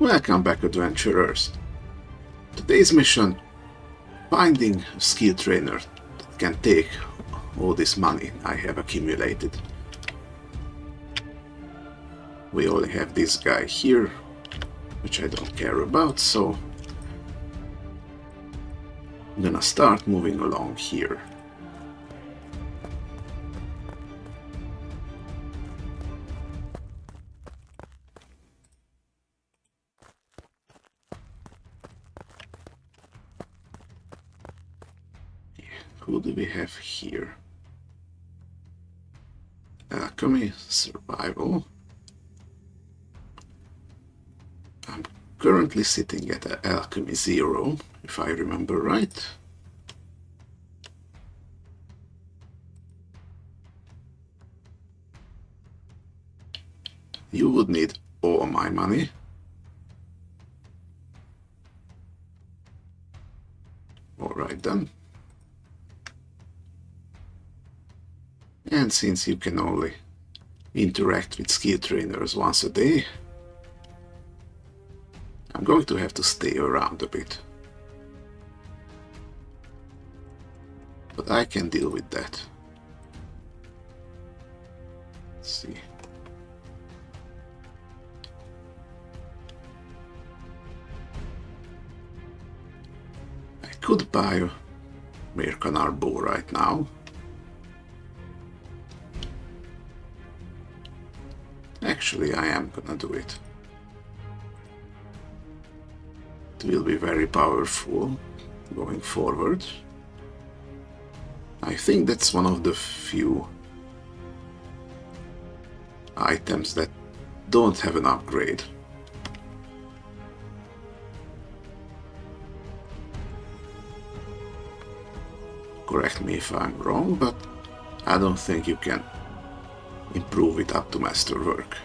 Welcome back, adventurers. Today's mission: finding a skill trainer that can take all this money I have accumulated. We only have this guy here, which I don't care about, so I'm gonna start moving along here. Who do we have here? Alchemy, survival. I'm currently sitting at Alchemy 0, if I remember right. You would need all my money. Alright then. And since you can only interact with skill trainers once a day, I'm going to have to stay around a bit. But I can deal with that. Let's see. I could buy a Mercanar bow right now. Actually, I am gonna do it. It will be very powerful going forward. I think that's one of the few items that don't have an upgrade. Correct me if I'm wrong, but I don't think you can improve it up to masterwork.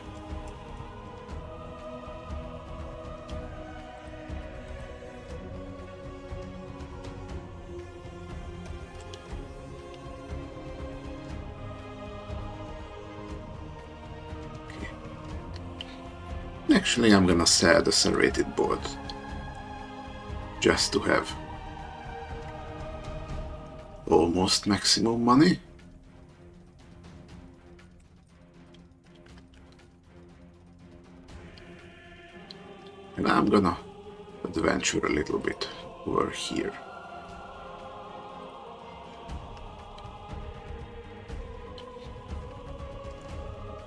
Okay. Actually, I'm gonna sell the serrated board just to have almost maximum money. And I'm gonna adventure a little bit over here.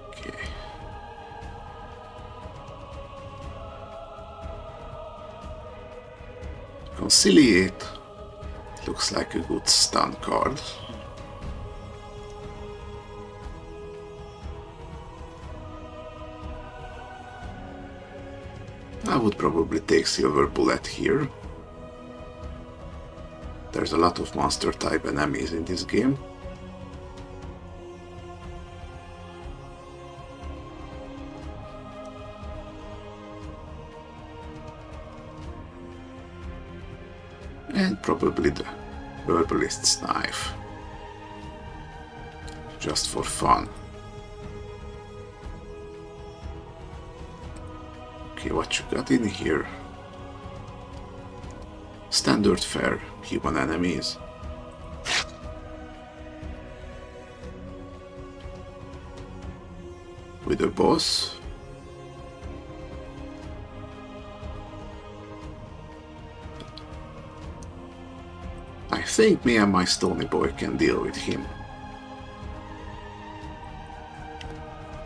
Okay. Conciliate looks like a good stun card. I would probably take Silver Bullet here. There's a lot of monster type enemies in this game. And probably the Herbalist's Knife. Just for fun. Okay, what you got in here? Standard fare, human enemies. With a boss. I think me and my Stony Boy can deal with him.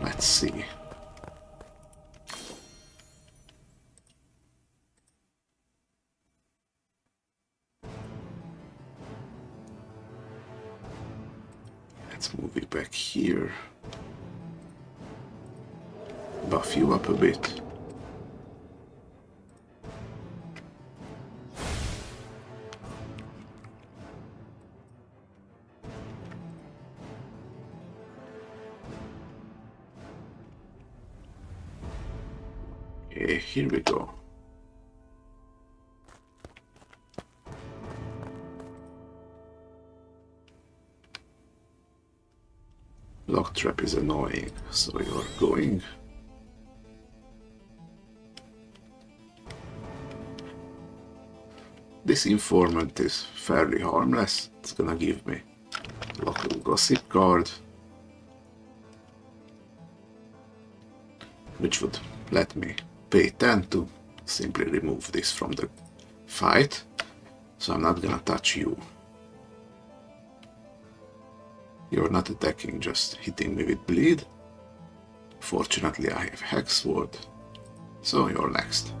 Let's see. Let's move it back here. Buff you up a bit. Okay, here we go. Lock trap is annoying, so you're going. This informant is fairly harmless. It's gonna give me local gossip card, which would let me pay 10 to simply remove this from the fight. So I'm not gonna touch you. You're not attacking, just hitting me with bleed. Fortunately, I have Hex Sword, so you're next.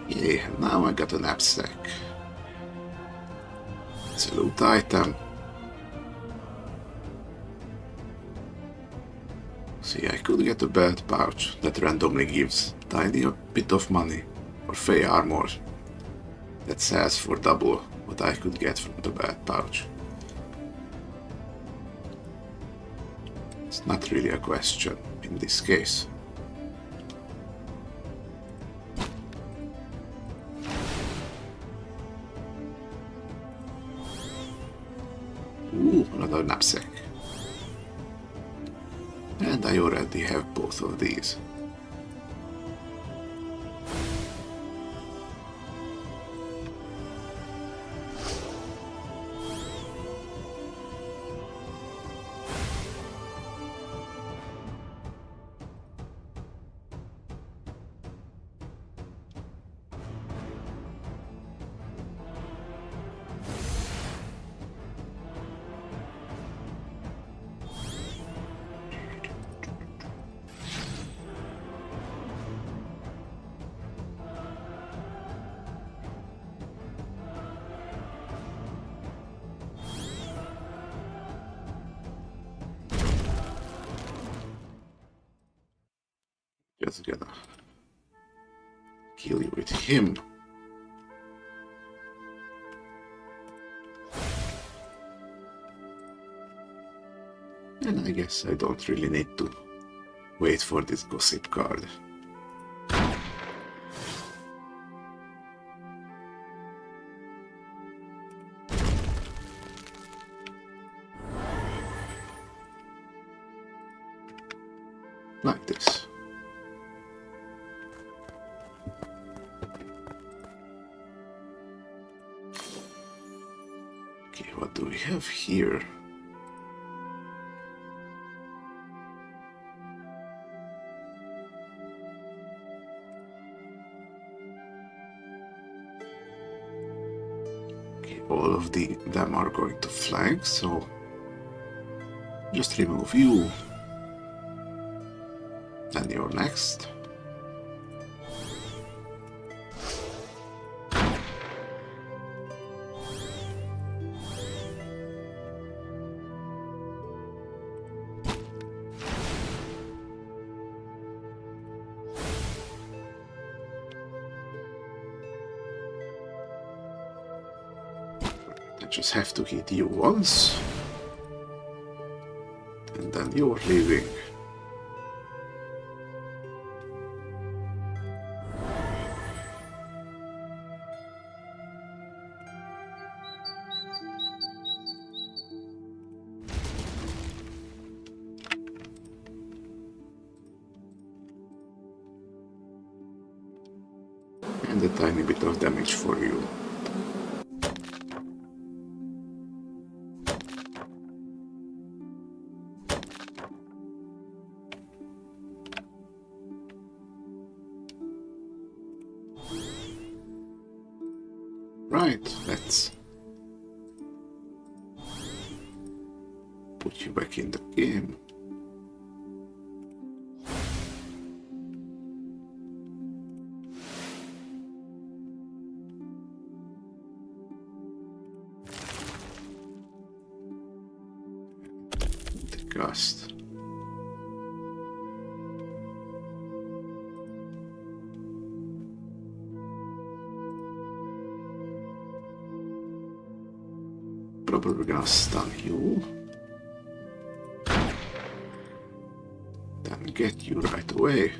Yeah, now I got a knapsack. It's a loot item. See, I could get a belt pouch that randomly gives tiny bit of money, or Fey armor that sells for double what I could get from the belt pouch. It's not really a question in this case. Ooh, another knapsack. And I already have both of these. Just gonna kill you with him. And I guess I don't really need to wait for this gossip card. Like this. Okay, what do we have here? Okay, all of them are going to flank, so just remove you. Then you're next. I just have to hit you once. And then you're leaving. And a tiny bit of damage for you. Right, let's put you back in the game. The cast. probably gonna stun you. Then get you right away.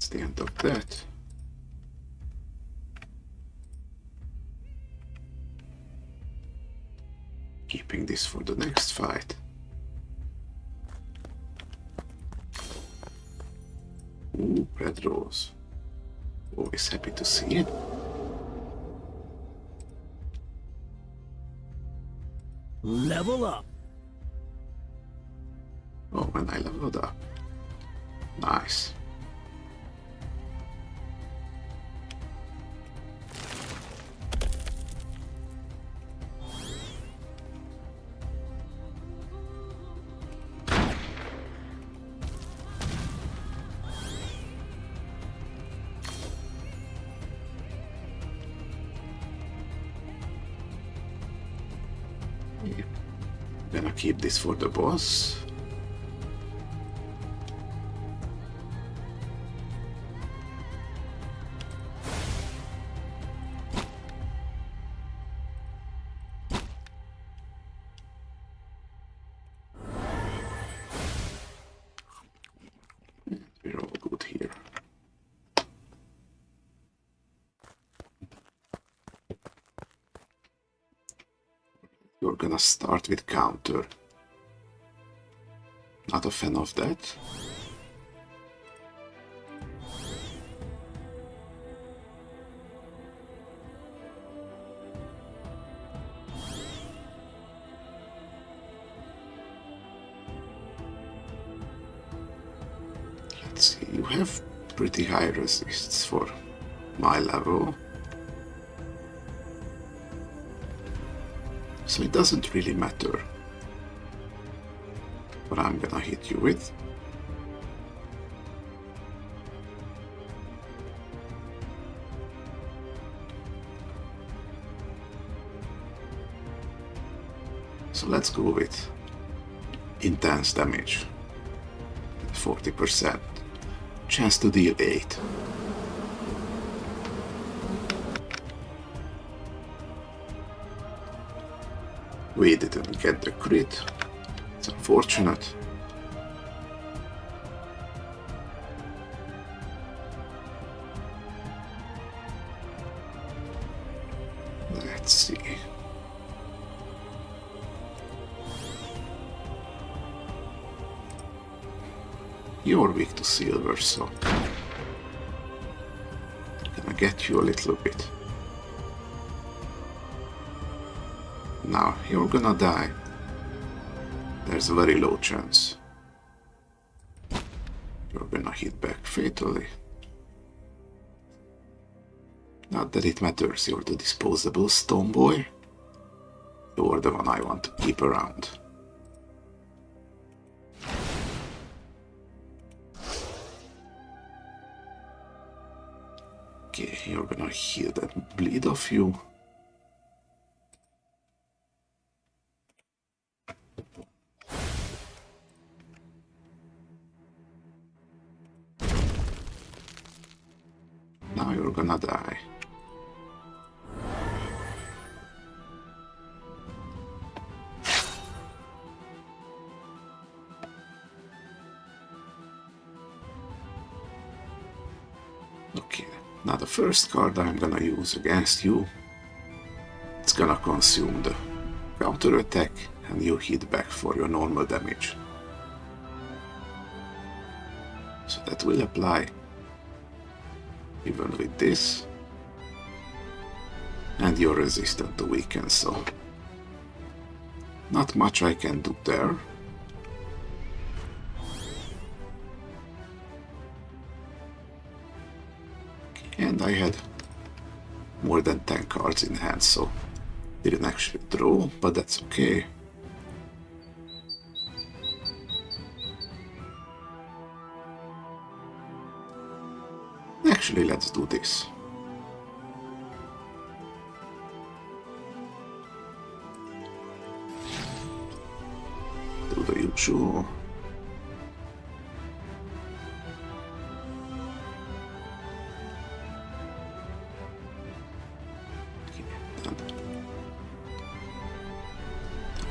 The end of that. Keeping this for the next fight. Ooh, red rose. Always happy to see it. Level up. Oh, and I leveled up. Nice. Gonna keep this for the boss. We're all good here. You're gonna start with counter. Not a fan of that. Let's see, you have pretty high resists for my level. So it doesn't really matter what I'm gonna hit you with. So let's go with intense damage. 40%. Chance to deal 8. We didn't get the crit. It's unfortunate. Let's see. You're weak to silver, so gonna get you a little bit. Now you're gonna die. There's a very low chance. You're gonna hit back fatally. Not that it matters, you're the disposable stone boy. You're the one I want to keep around. Okay, you're gonna heal that bleed off you. Now you're gonna die. Okay, now the first card I'm gonna use against you, it's gonna consume the counter attack and you hit back for your normal damage. So that will apply even with this, and you're resistant to weaken, so not much I can do there. And I had more than 10 cards in hand, so didn't actually draw, but that's okay. Actually, let's do this. Do the usual.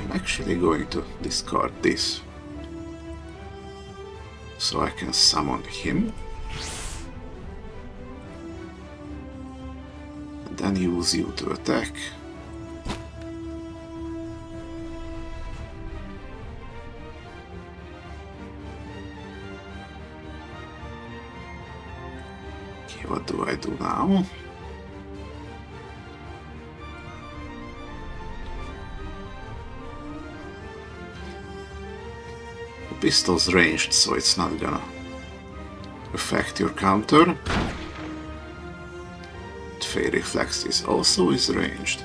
I'm actually going to discard this, so I can summon him, and then use you to attack. Okay, what do I do now? Pistol's ranged, so it's not gonna affect your counter. Fey Reflex is also ranged.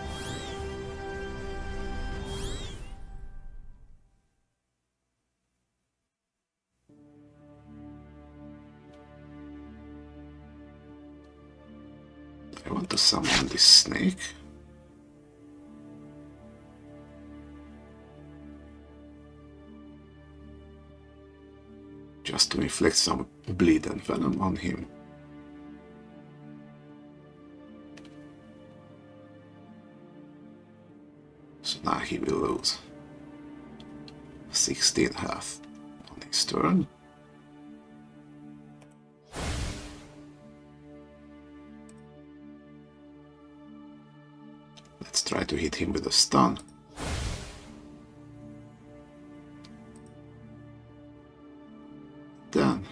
I want to summon this snake. Just to inflict some bleed and venom on him. So now he will lose 16 health on his turn. Let's try to hit him with a stun. Then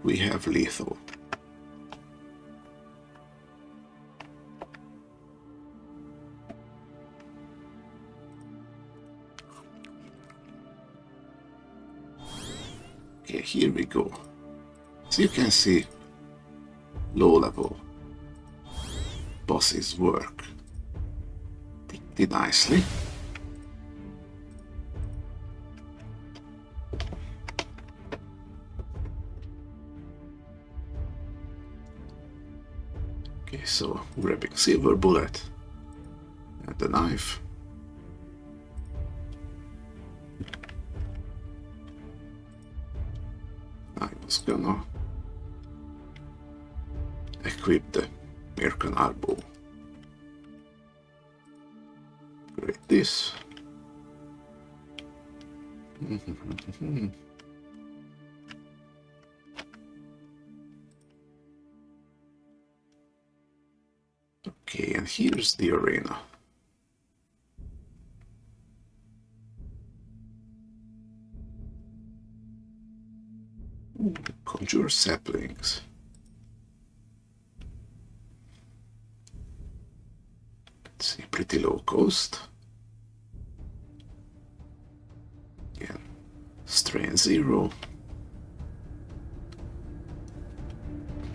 we have lethal. Okay, here we go. So you can see low level bosses work pretty nicely. Okay, so grabbing silver bullet and the knife. I was gonna equip the Mercan Arbow. Great this. Okay, and here's the arena. Conjure saplings. Let's see, pretty low cost. Again, strain 0.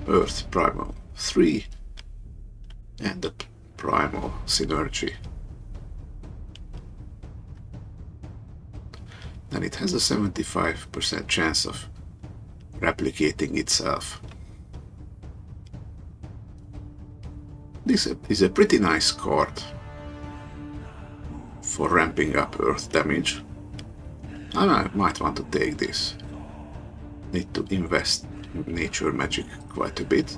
Earth Primal 3. And the Primal Synergy. And it has a 75% chance of replicating itself. This is a pretty nice card for ramping up earth damage. I might want to take this. Need to invest in nature magic quite a bit.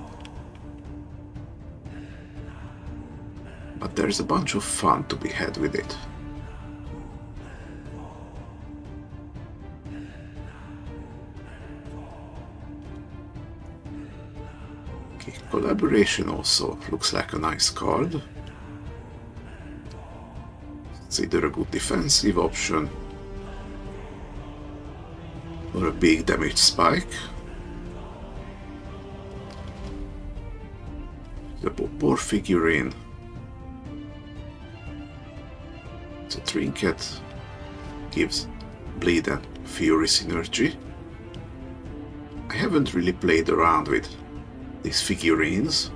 But there's a bunch of fun to be had with it. Collaboration also looks like a nice card. It's either a good defensive option or a big damage spike. The Boar figurine. It's a trinket. Gives bleed and fury synergy. I haven't really played around with these figurines.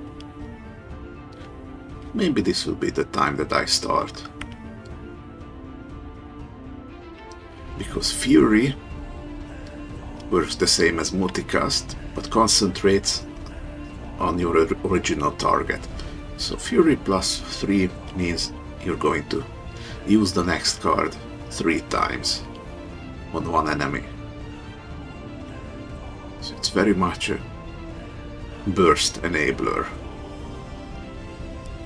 Maybe this will be the time that I start. Because Fury works the same as multicast, but concentrates on your original target. So Fury plus 3 means you're going to use the next card 3 times on one enemy. So it's very much a burst enabler.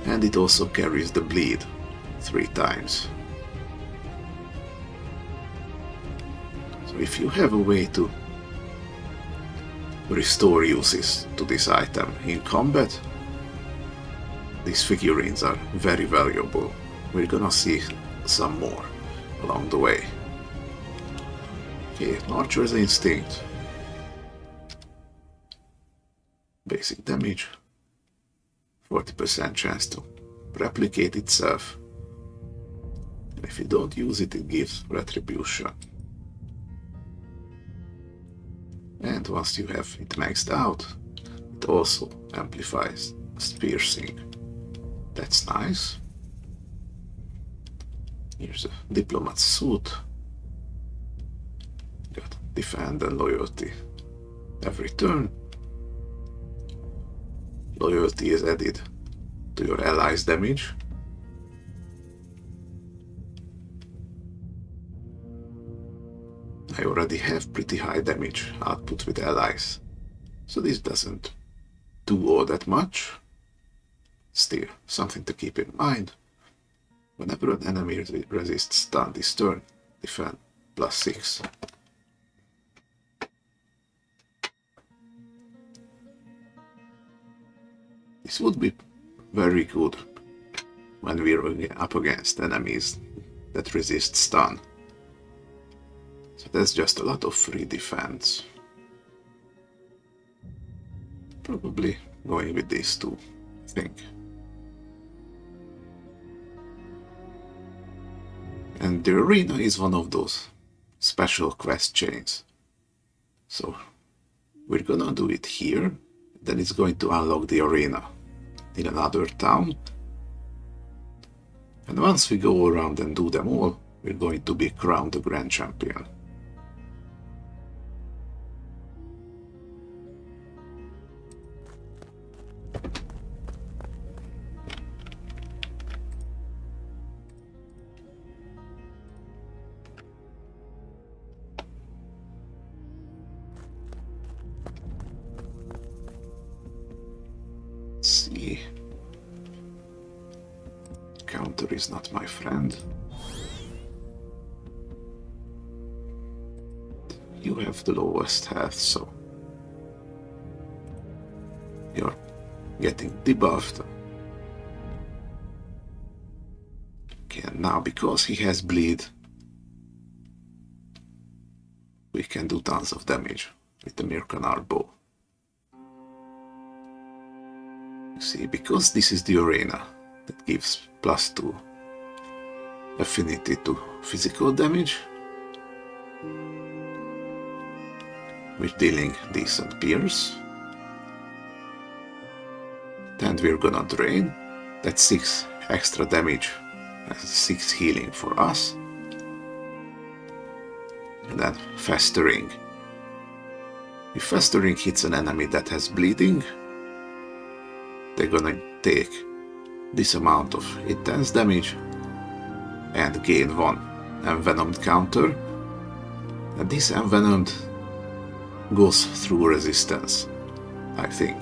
And it also carries the bleed 3 times. So if you have a way to restore uses to this item in combat, these figurines are very valuable. We're gonna see some more along the way. Okay, Archer's Instinct. Basic damage. 40% chance to replicate itself. And if you don't use it, it gives retribution. And once you have it maxed out, it also amplifies piercing. That's nice. Here's a Diplomat's suit. Got defend and loyalty every turn. Loyalty is added to your allies' damage. I already have pretty high damage output with allies, so this doesn't do all that much. Still, something to keep in mind. Whenever an enemy resists stun this turn, defend +6. This would be very good when we're up against enemies that resist stun. So that's just a lot of free defense. Probably going with these two, I think. And the arena is one of those special quest chains. So we're gonna do it here, then it's going to unlock the arena in another town. And once we go around and do them all, we're going to be crowned the Grand Champion. See. Counter is not my friend. You have the lowest health, so you're getting debuffed. Okay, and now because he has bleed, we can do tons of damage with the Mirkanar bow. See, because this is the arena that gives +2 affinity to physical damage, we're dealing decent pierce. And we're gonna drain. That's 6 extra damage, that's 6 healing for us. And then Festering. If Festering hits an enemy that has bleeding, they're gonna take this amount of intense damage and gain 1 envenomed counter. And this envenomed goes through resistance, I think.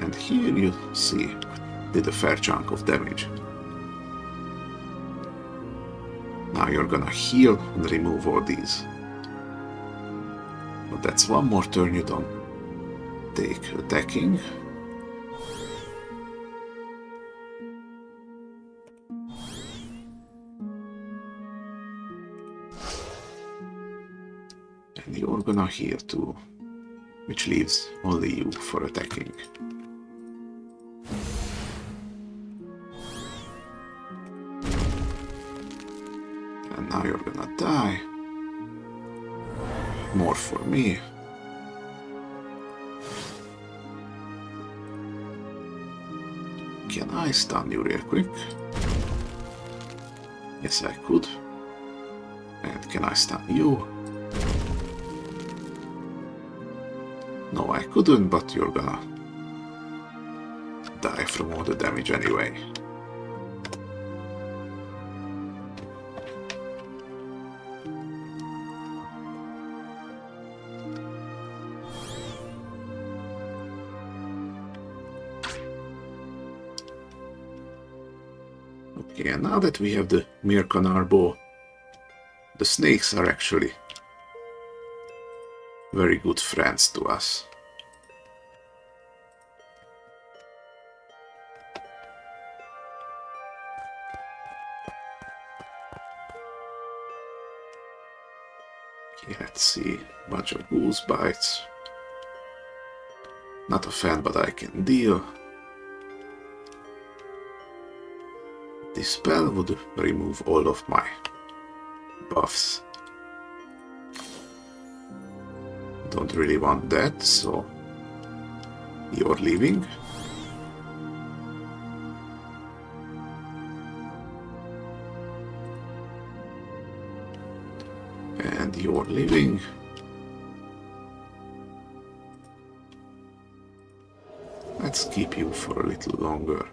And here you see, did a fair chunk of damage. Now you're gonna heal and remove all these. But that's one more turn you don't take attacking. And you're gonna heal too, which leaves only you for attacking. now you're gonna die. More for me. Can I stun you real quick? Yes, I could. And can I stun you? No, I couldn't, but you're gonna die from all the damage anyway. Okay, and now that we have the Mirkanar bow, the snakes are actually very good friends to us. Okay, let's see. Bunch of goose bites. Not a fan, but I can deal. This spell would remove all of my buffs. Don't really want that, so you're leaving. And you're leaving. Let's keep you for a little longer.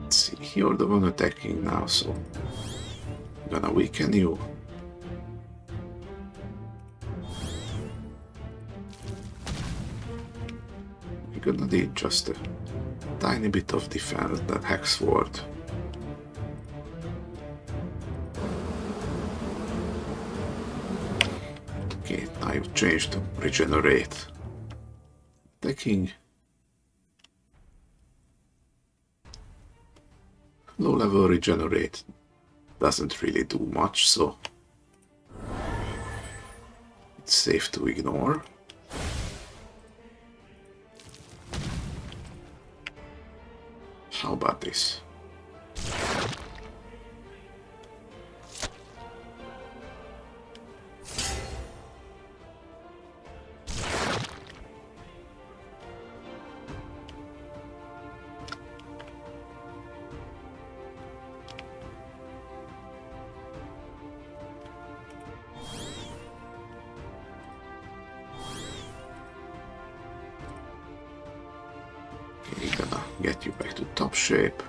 Let's see, you're the one attacking now, so I'm gonna weaken you. You're gonna need just a tiny bit of defense, that Hexward. Okay, now you've changed to regenerate. Attacking. Low level regenerate doesn't really do much, so it's safe to ignore. How about this? Okay, gonna get you back to top shape.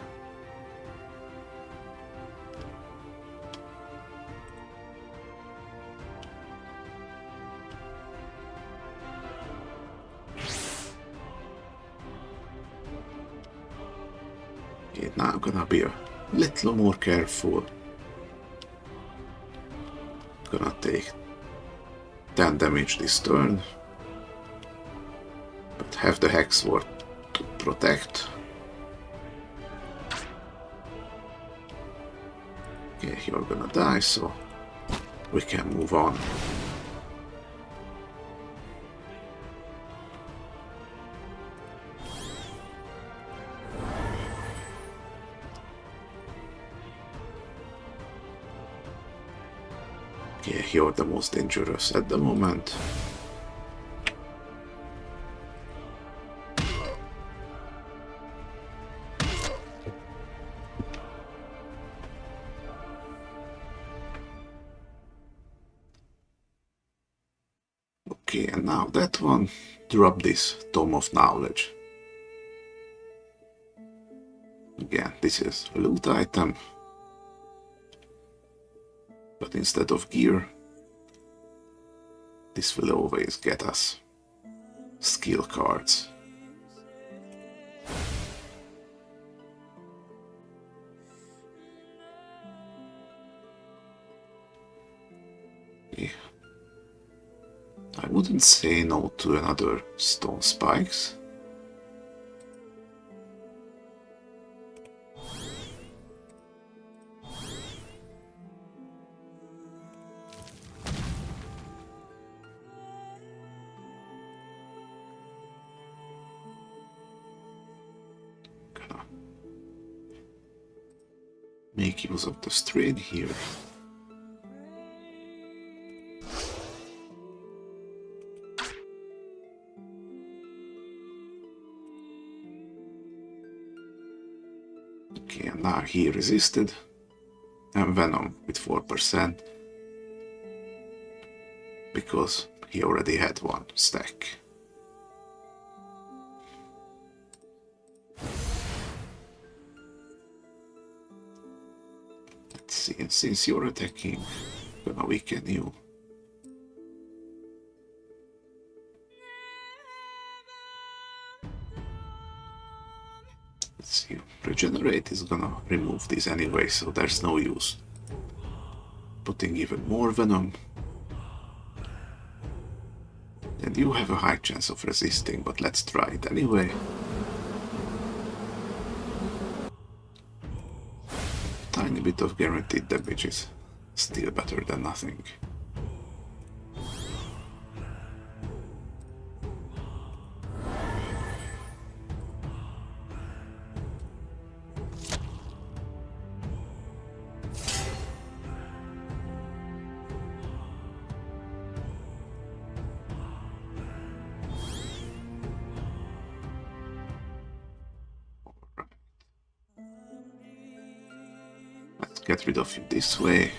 Okay, now I'm gonna be a little more careful. Gonna take 10 damage this turn, but have the Hexward to protect. Okay, you're gonna die, so we can move on. Okay, you're the most dangerous at the moment. Okay, and now that one, drop this Tome of Knowledge. Again, this is a loot item, but instead of gear, this will always get us skill cards. Okay. I wouldn't say no to another stone spikes. make use of the strain here. Okay, and now he resisted. And Venom with 4%. Because he already had one stack. Let's see, and since you're attacking, I'm gonna weaken you. Let's see, regenerate is gonna remove this anyway, so there's no use putting even more venom. And you have a high chance of resisting, but let's try it anyway. Tiny bit of guaranteed damage is still better than nothing. Let's get rid of you this way.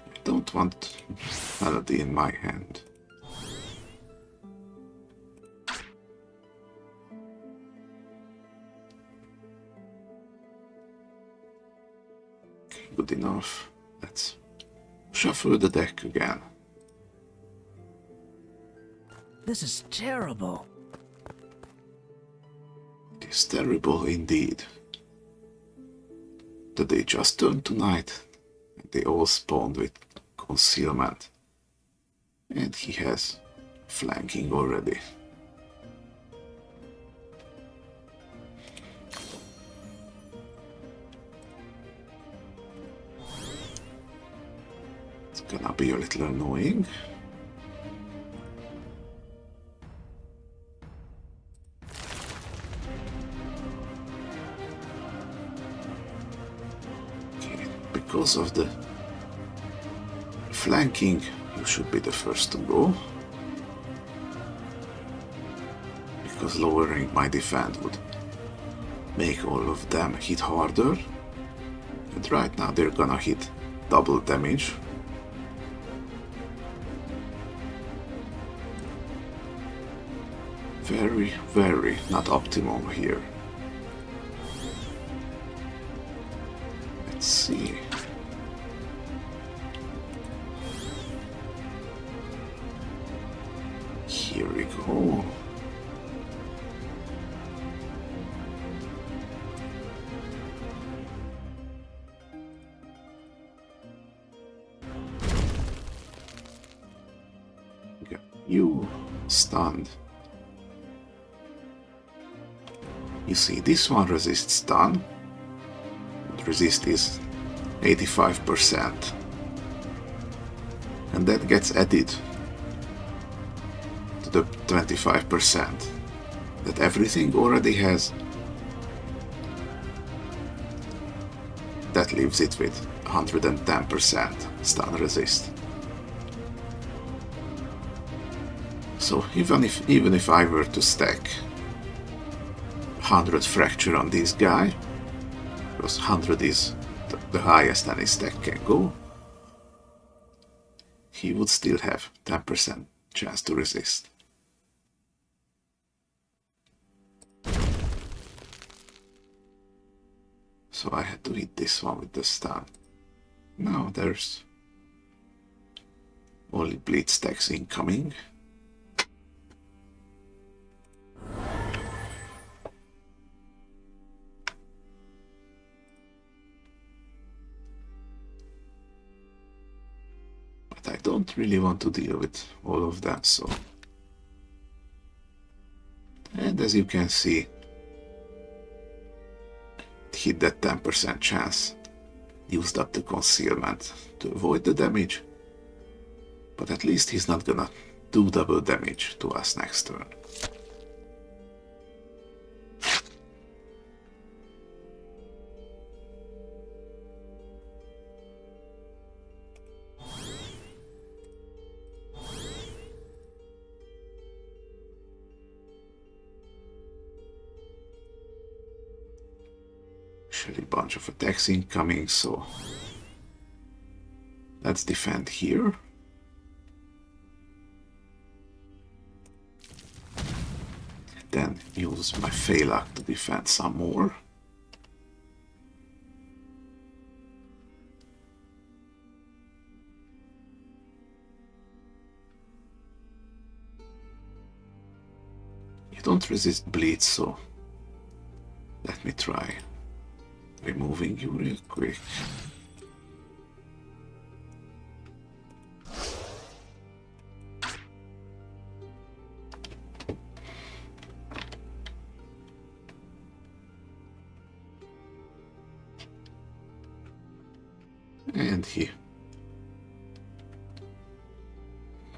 I don't want Melody in my hand. Okay, good enough. Let's shuffle the deck again. This is terrible. It is terrible indeed. The day just turned to night, and they all spawned with concealment. And he has flanking already. It's gonna be a little annoying. Because of the flanking, you should be the first to go. Because lowering my defense would make all of them hit harder. And right now they're gonna hit double damage. Very, very not optimal here. Let's see. Here we go. Got you stunned. You see, this one resists stun. Resist is 85%. And that gets added to the 25% that everything already has. That leaves it with 110% stun resist. So even if I were to stack 100 fracture on this guy, because 100 is the highest any stack can go, he would still have 10% chance to resist. So I had to hit this one with the stun. Now there's only bleed stacks incoming. But I don't really want to deal with all of them, so... And as you can see, it hit that 10% chance. Used up the concealment to avoid the damage. But at least he's not gonna do double damage to us next turn. Actually, a bunch of attacks incoming, so let's defend here. Then use my Phalak to defend some more. You don't resist bleed, so let me try removing you real quick. And he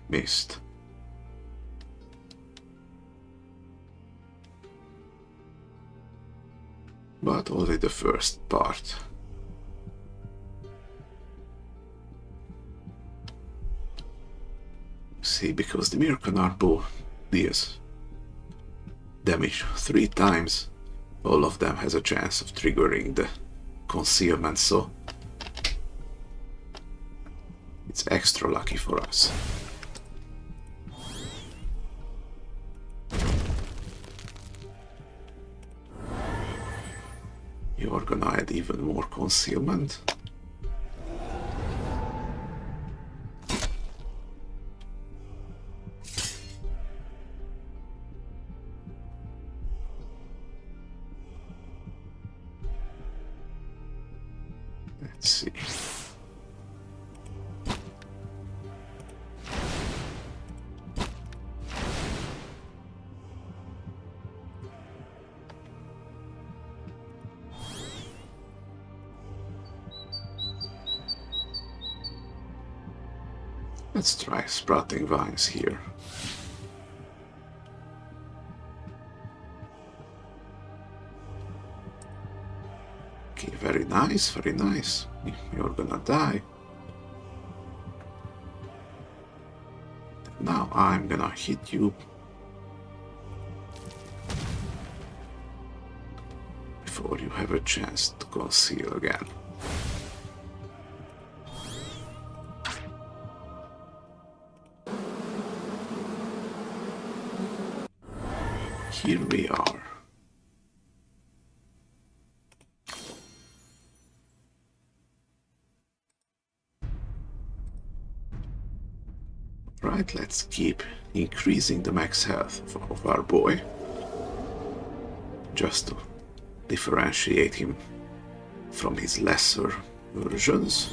missed. But only the first part. See, because the Mirkanar bow deals damage 3 times, all of them has a chance of triggering the concealment, so it's extra lucky for us. You're gonna add even more concealment. Let's see. Let's try sprouting vines here. Okay, very nice, very nice. You're gonna die. Now I'm gonna hit you before you have a chance to conceal again. Here we are. Right, let's keep increasing the max health of our boy, just to differentiate him from his lesser versions.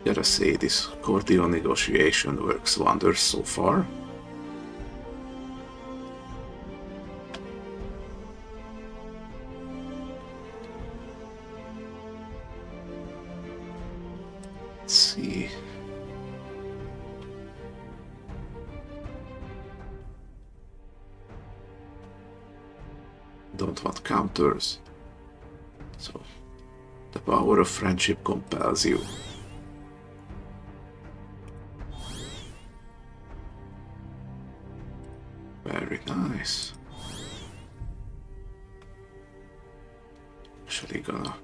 Gotta say, this cordial negotiation works wonders so far. Let's see. Don't want counters. So, the power of friendship compels you. Very nice. Actually gonna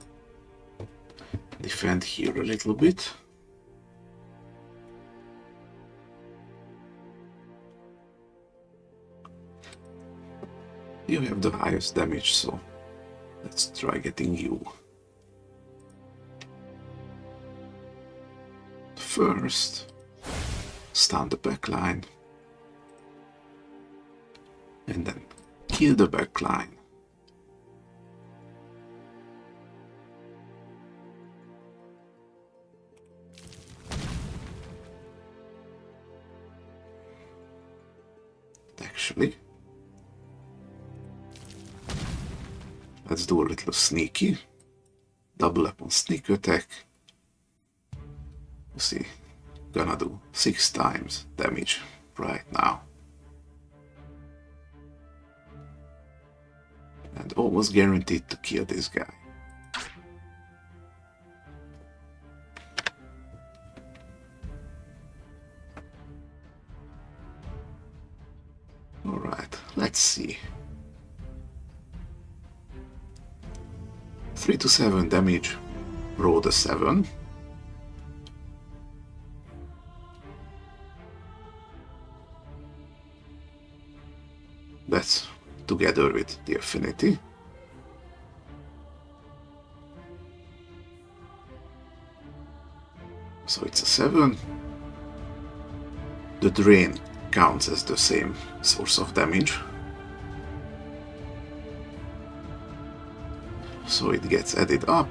defend here a little bit. You have the highest damage, so let's try getting you. First, stun the backline. And then kill the backline. Actually, let's do a little sneaky. Double up on sneak attack. You see, gonna do 6 times damage right now. And almost guaranteed to kill this guy. Alright, let's see. 3 to 7 damage, roll the 7. That's together with the affinity. So it's a 7. The drain counts as the same source of damage. So it gets added up.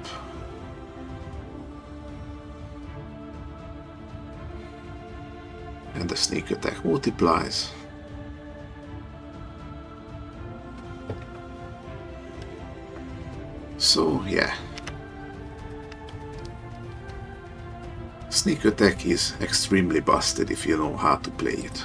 And the sneak attack multiplies. So yeah. Sneak attack is extremely busted if you know how to play it.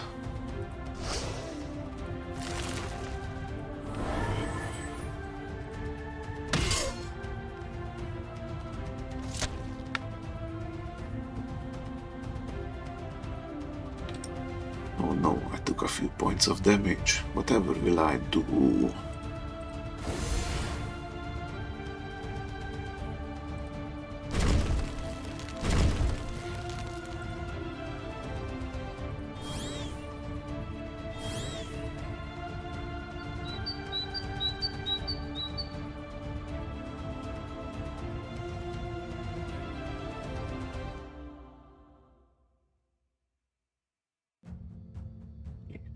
Oh no, I took a few points of damage. Whatever will I do?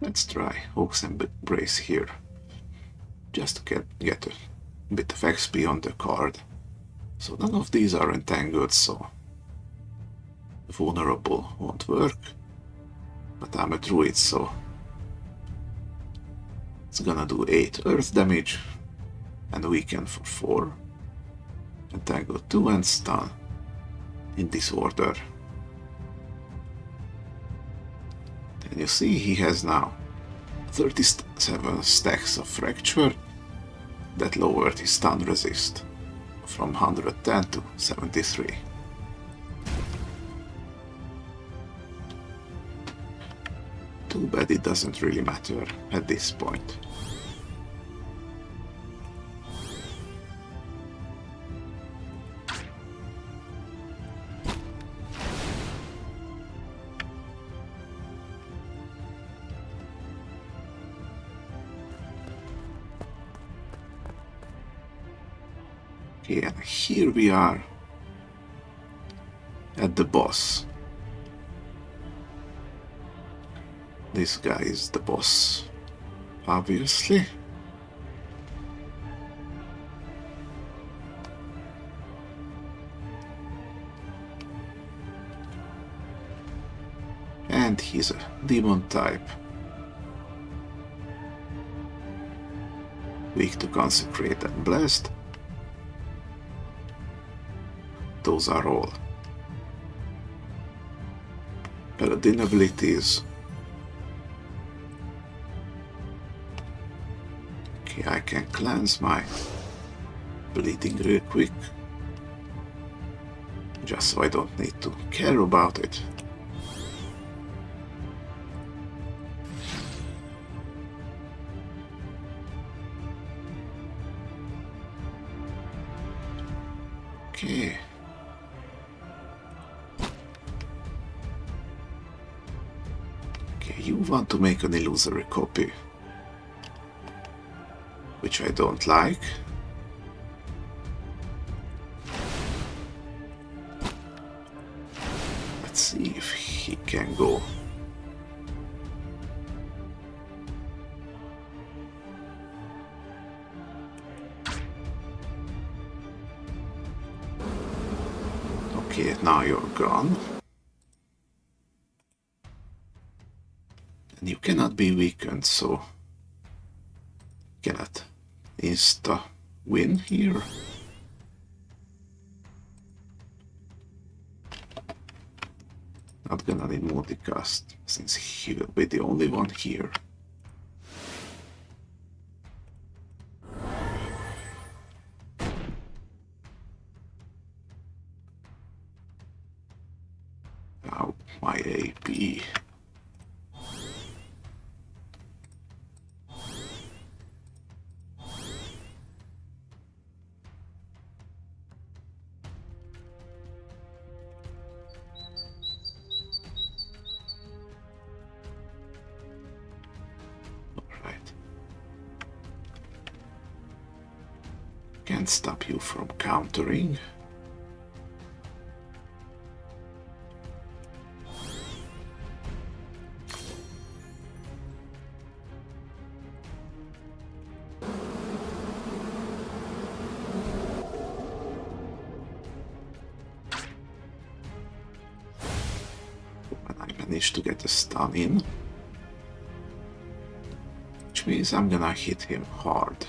Let's try Oak's Embrace here, just to get a bit of XP on the card. So none of these are entangled, so vulnerable won't work. But I'm a druid, so it's gonna do 8 earth damage and weaken for 4. Entangle 2 and stun in this order. And you see he has now 37 stacks of fracture that lowered his stun resist from 110 to 73. Too bad it doesn't really matter at this point. Okay, and here we are at the boss. This guy is the boss, obviously. And he's a demon type. Weak to consecrate and blessed. Those are all paladin abilities. Okay, I can cleanse my bleeding real quick, just so I don't need to care about it. Okay. Okay, you want to make an illusory copy, which I don't like. Let's see if he can go. Okay, now you're gone. And you cannot be weakened, so cannot insta win here. Not gonna need multicast, since he will be the only one here. my AP. Alright. Can't stop you from countering. Managed to get a stun in, which means I'm gonna hit him hard.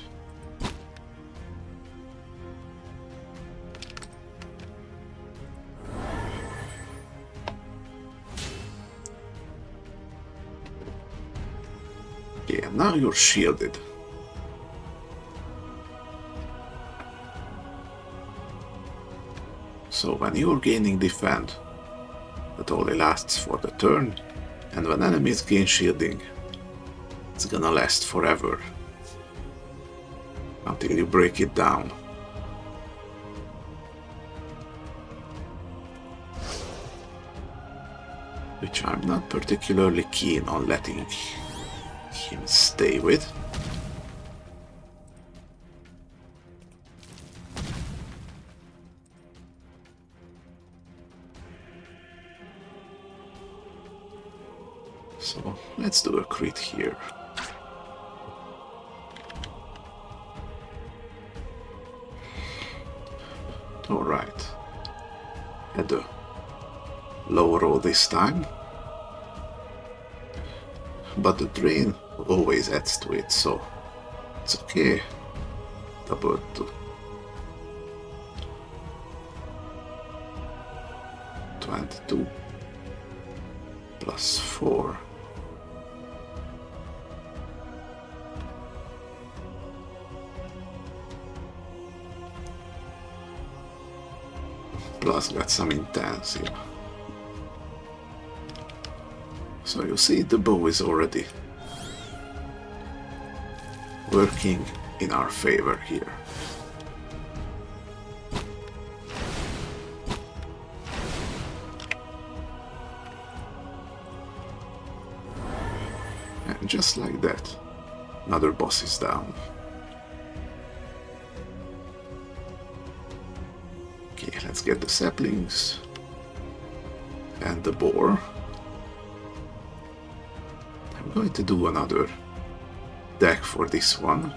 Okay, and now you're shielded. So when you're gaining defend, that only lasts for the turn, and when enemies gain shielding, it's gonna last forever until you break it down. Which I'm not particularly keen on letting him stay with. So let's do a crit here. Alright. Had a low roll this time. But the drain always adds to it, so it's okay. Double 2. 22 plus 4. Plus got some intensive. So you see, the bow is already working in our favor here. And just like that, another boss is down. Okay, let's get the saplings and the boar. I'm going to do another deck for this one.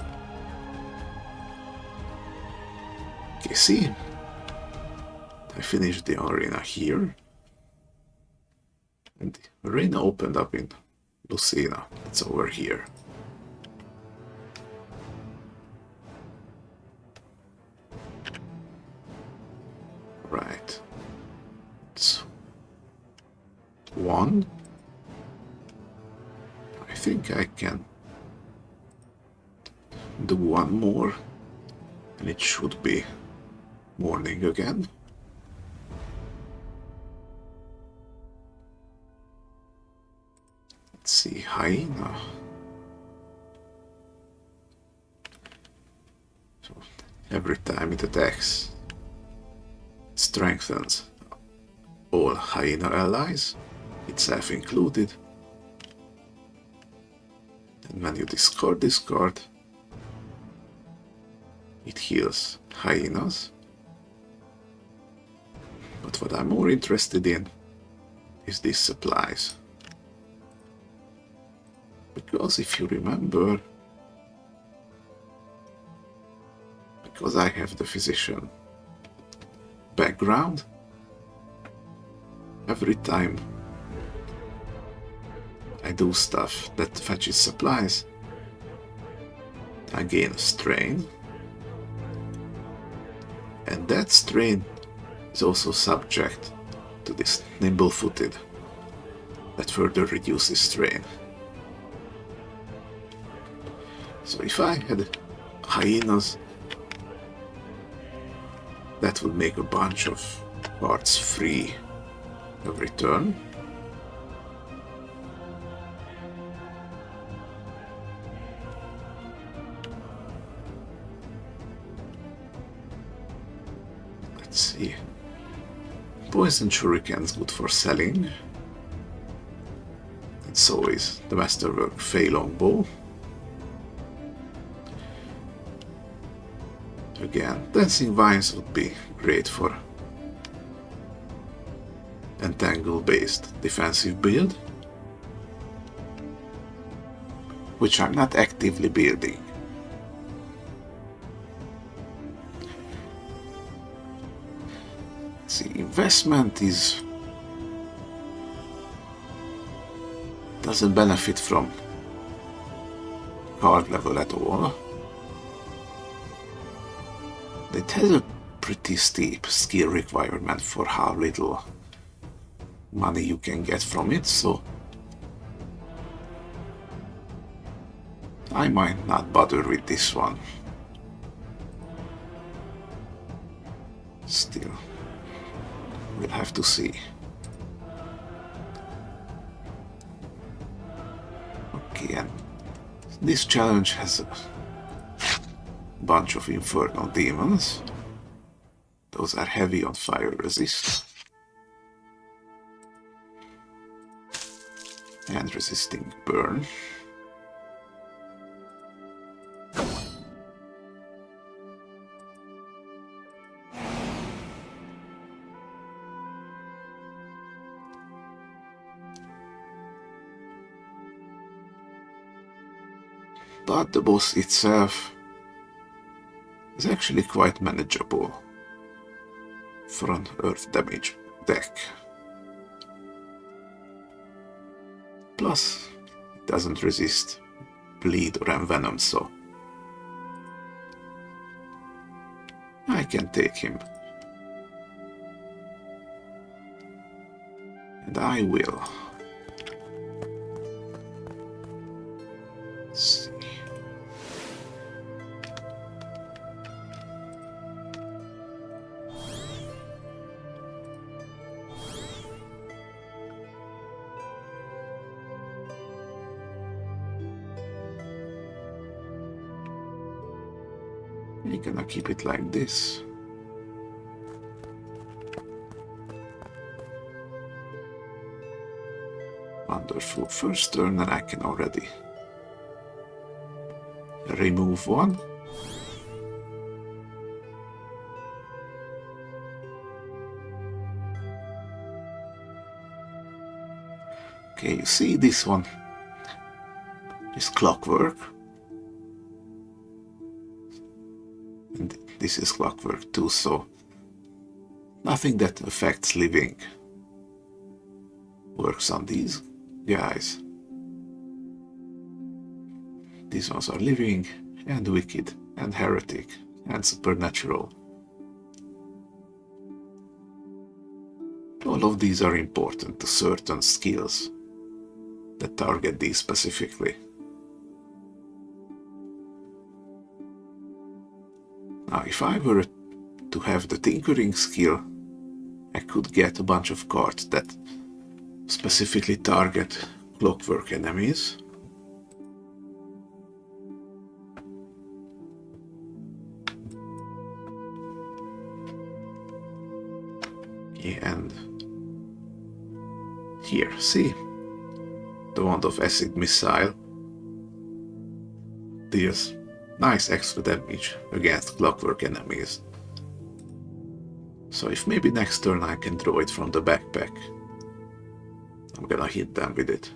Okay, see? I finished the arena here. And the arena opened up in Lucina. It's over here. Right. It's 1. I think I can do one more, and it should be morning again. Let's see, hyena. So every time it attacks, it strengthens all hyena allies, itself included. And when you discard this card, it heals hyenas. But what I'm more interested in is these supplies. Because if you remember, because I have the physician background, every time I do stuff that fetches supplies, I gain a strain, and that strain is also subject to this nimble-footed that further reduces strain. So if I had hyenas, that would make a bunch of cards free every turn. see. Poison shuriken's good for selling. And so is the masterwork Fey longbow. Again, dancing vines would be great for entangle-based defensive build, which I'm not actively building. See, investment doesn't benefit from card level at all. It has a pretty steep skill requirement for how little money you can get from it, so I might not bother with this one. Still, we'll have to see. Okay, and this challenge has a bunch of infernal demons. Those are heavy on fire resist and resisting burn. But the boss itself is actually quite manageable for an earth damage deck. Plus, it doesn't resist bleed or envenom, so I can take him. And I will. Let's see. We're gonna keep it like this. Wonderful. First turn, and I can already remove one. Okay, you see this one is clockwork. And this is clockwork too, so nothing that affects living works on these guys. These ones are living and wicked and heretic and supernatural. All of these are important to certain skills that target these specifically. Now, if I were to have the tinkering skill, I could get a bunch of cards that specifically target clockwork enemies. Okay, and here, see? The Wand of Acid Missile deals nice extra damage against clockwork enemies. So if maybe next turn I can draw it from the backpack, I'm gonna hit them with it.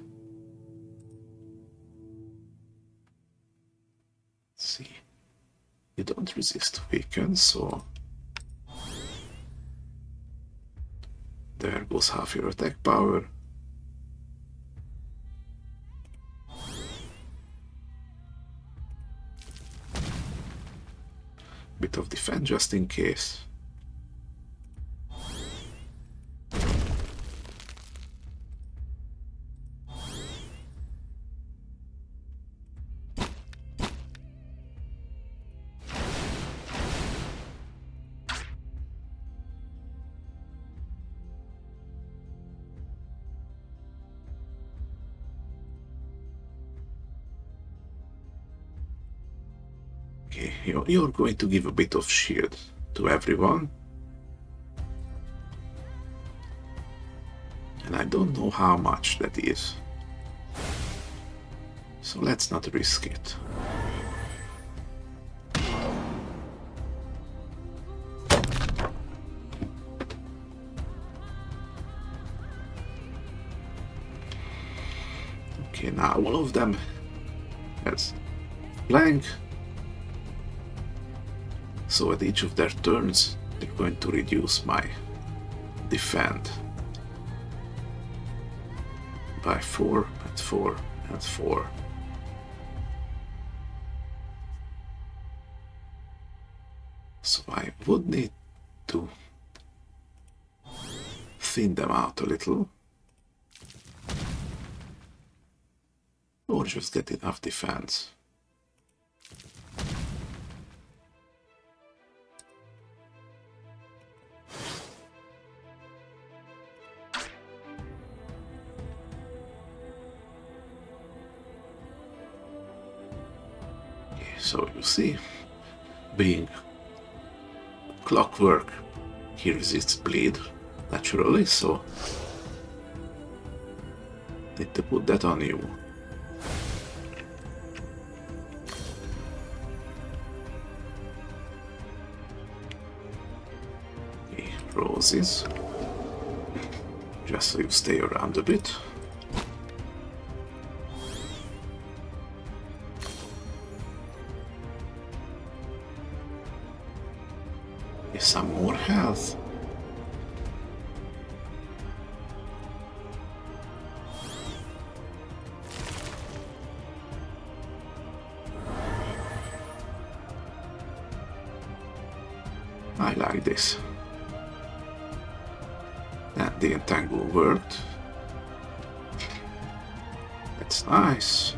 Let's see. You don't resist weaken, so there goes half your attack power. Bit of defense just in case. Okay, you're going to give a bit of shield to everyone. And I don't know how much that is. So let's not risk it. Okay, now all of them has flank. So at each of their turns, they're going to reduce my defend by 4 and 4 and 4. So I would need to thin them out a little, or just get enough defense. So you see, being clockwork, he resists bleed naturally, so need to put that on you. Okay, roses, just so you stay around a bit. Some more health. I like this. And the entangle worked. That's nice.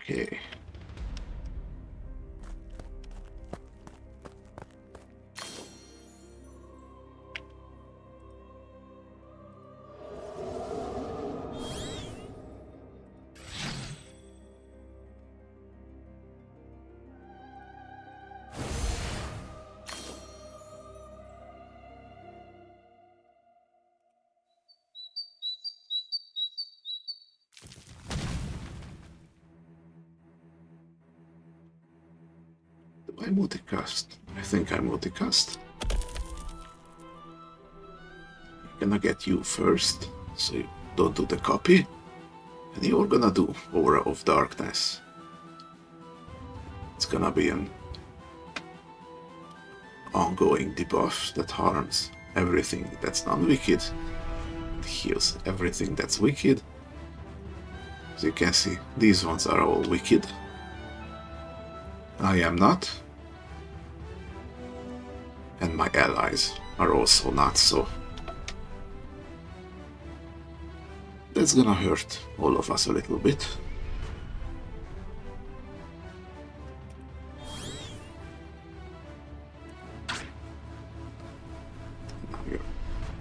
Okay. Do I multicast? I think I multicast. I'm gonna get you first, so you don't do the copy. And you're gonna do Aura of Darkness. It's gonna be an ongoing debuff that harms everything that's non-wicked. It heals everything that's wicked. As you can see, these ones are all wicked. I am not. And my allies are also not, so that's gonna hurt all of us a little bit. Now you're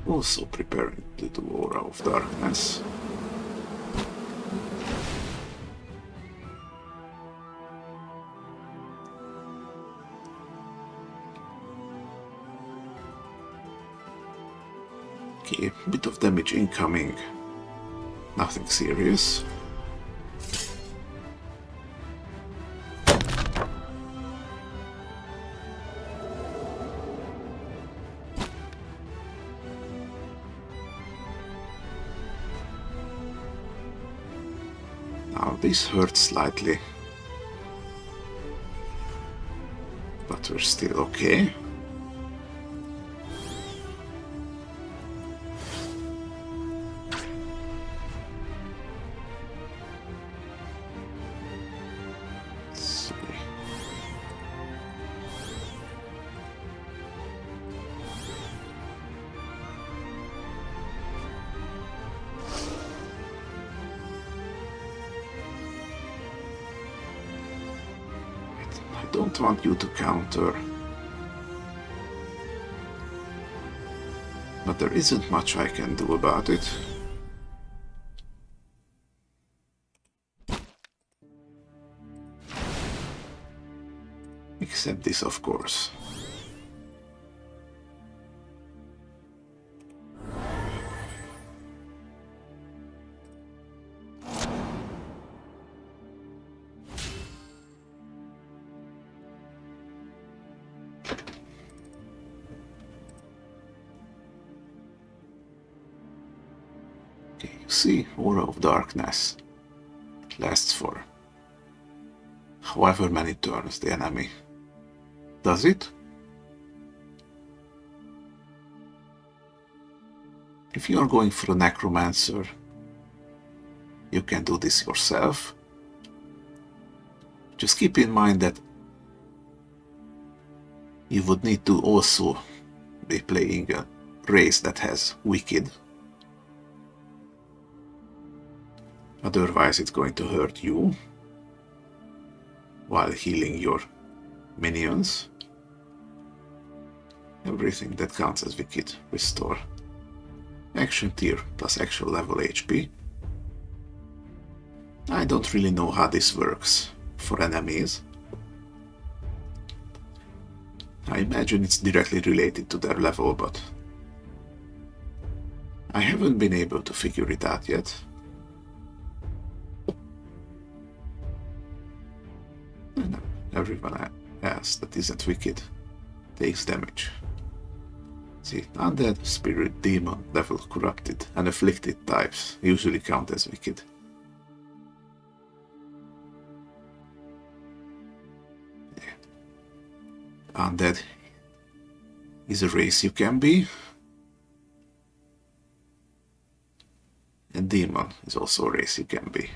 also preparing to do Aura of Darkness. Okay, bit of damage incoming. Nothing serious. Now this hurts slightly, but we're still okay. don't want you to counter. But there isn't much I can do about it. Except this, of course. Okay, you see, Aura of Darkness lasts for however many turns the enemy. Does it? If you are going for a Necromancer, you can do this yourself. Just keep in mind that you would need to also be playing a race that has Wicked. Otherwise it's going to hurt you while healing your minions. Everything that counts as Wicked, restore. Action tier plus actual level HP. I don't really know how this works for enemies. I imagine it's directly related to their level, but I haven't been able to figure it out yet. And everyone else that isn't Wicked takes damage. See, Undead, Spirit, Demon, Devil, Corrupted, and Afflicted types usually count as Wicked. Yeah. Undead is a race you can be. And Demon is also a race you can be.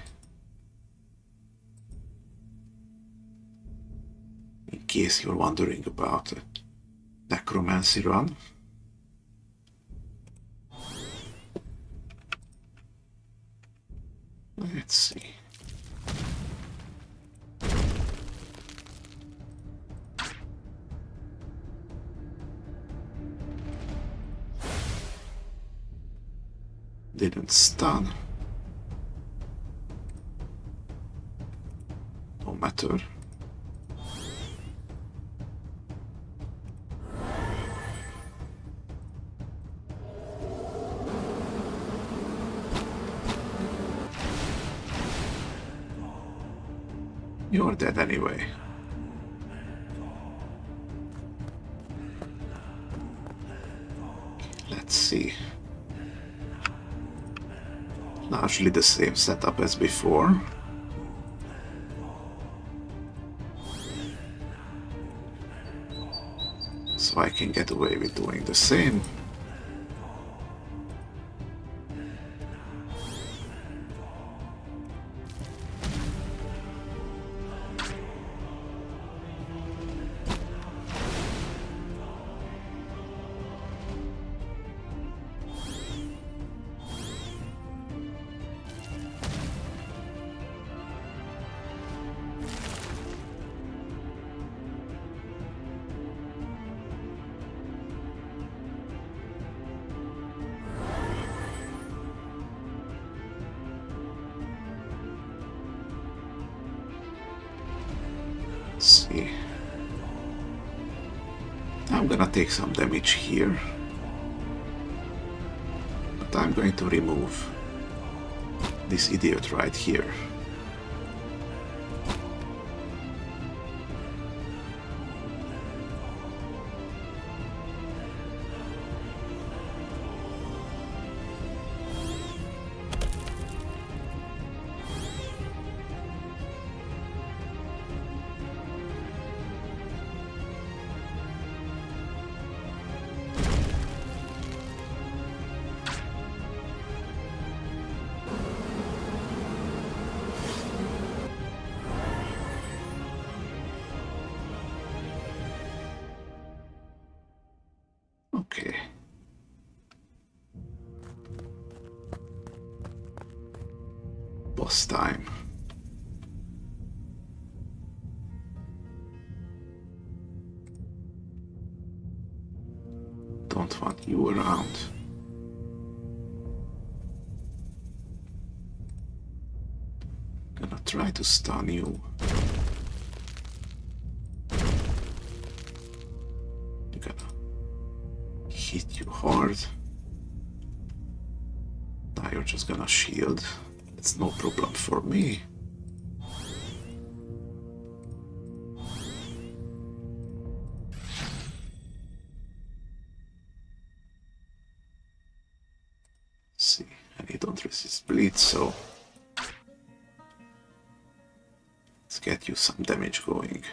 In case you're wondering about a Necromancy run. Let's see. Didn't stun. No matter. You're dead anyway. Let's see. Largely the same setup as before. So I can get away with doing the same. Let's see. I'm gonna take some damage here, but I'm going to remove this idiot right here. Okay. Boss time. don't want you around. Gonna try to stun you. Gonna hit you hard. Now you're just gonna shield. It's no problem for me. See, and you don't resist bleed, so let's get you some damage going.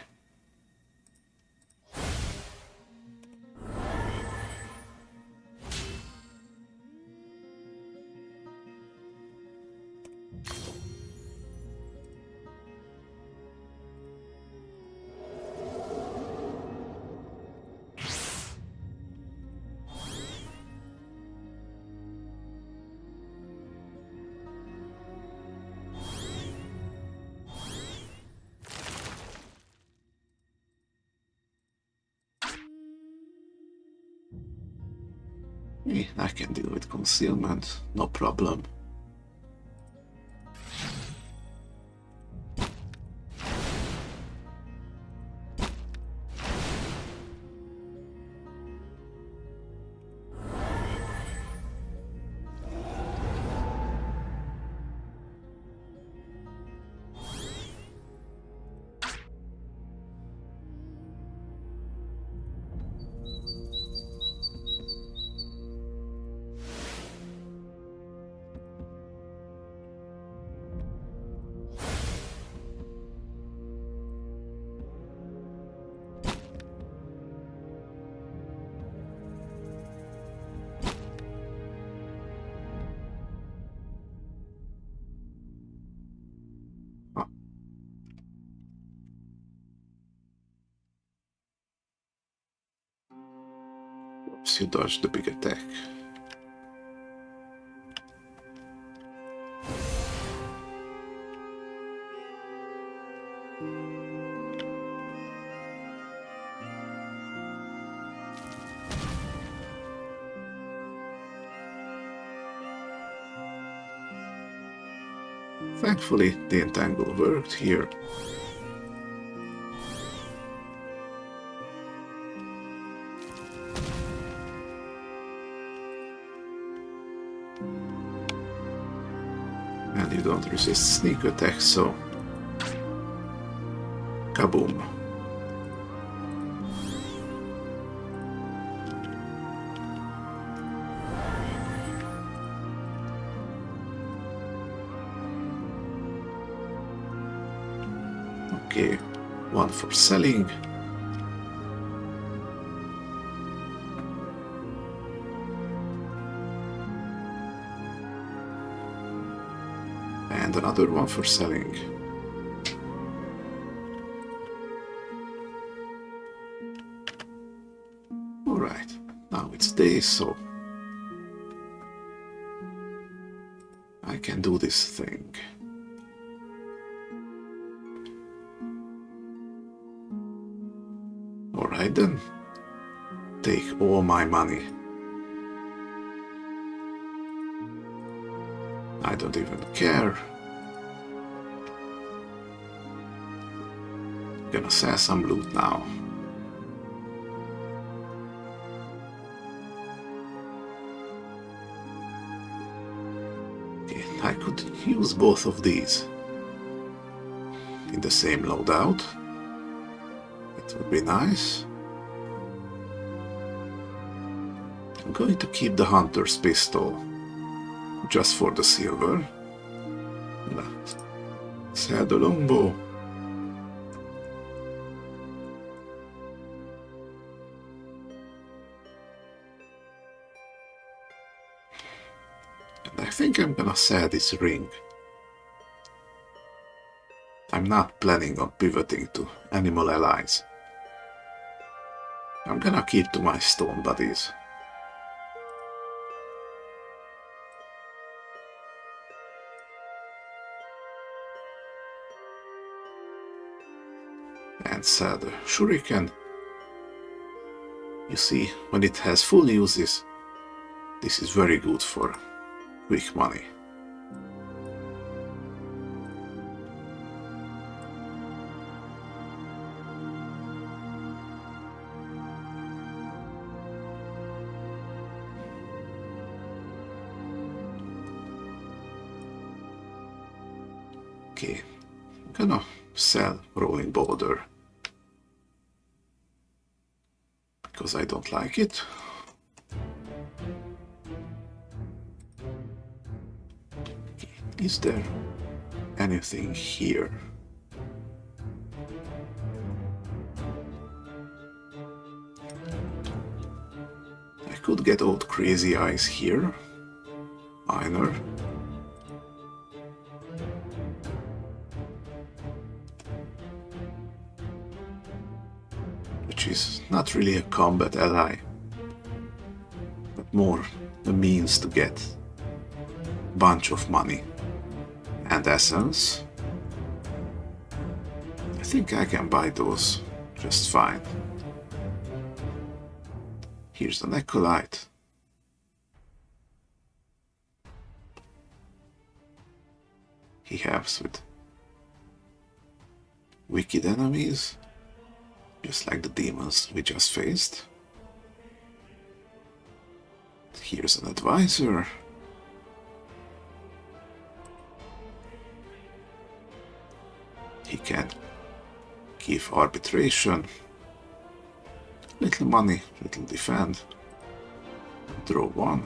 I can deal with concealment, no problem. Oops, you dodged the big attack. Thankfully, the entangle worked here. And you don't resist sneak attacks, so kaboom. Okay, one for selling. And another one for selling. Alright, now it's day, so I can do this thing. Alright then, take all my money. I don't even care. Gonna sell some loot now. Okay, I could use both of these in the same loadout. It would be nice. I'm going to keep the hunter's pistol just for the silver. Sell the longbow. And I think I'm gonna sell this ring. I'm not planning on pivoting to animal allies. I'm gonna keep to my stone buddies. And sell the shuriken. You see, when it has full uses, this is very good for quick money. Okay, I'm gonna sell rolling border because I don't like it. Okay. Is there anything here? I could get old crazy eyes here. Minor. Which is not really a combat ally, but more a means to get a bunch of money and essence. I think I can buy those just fine. Here's an acolyte. He helps with wicked enemies, just like the demons we just faced. Here's an advisor. He can give arbitration. Little money, little defend. Draw 1.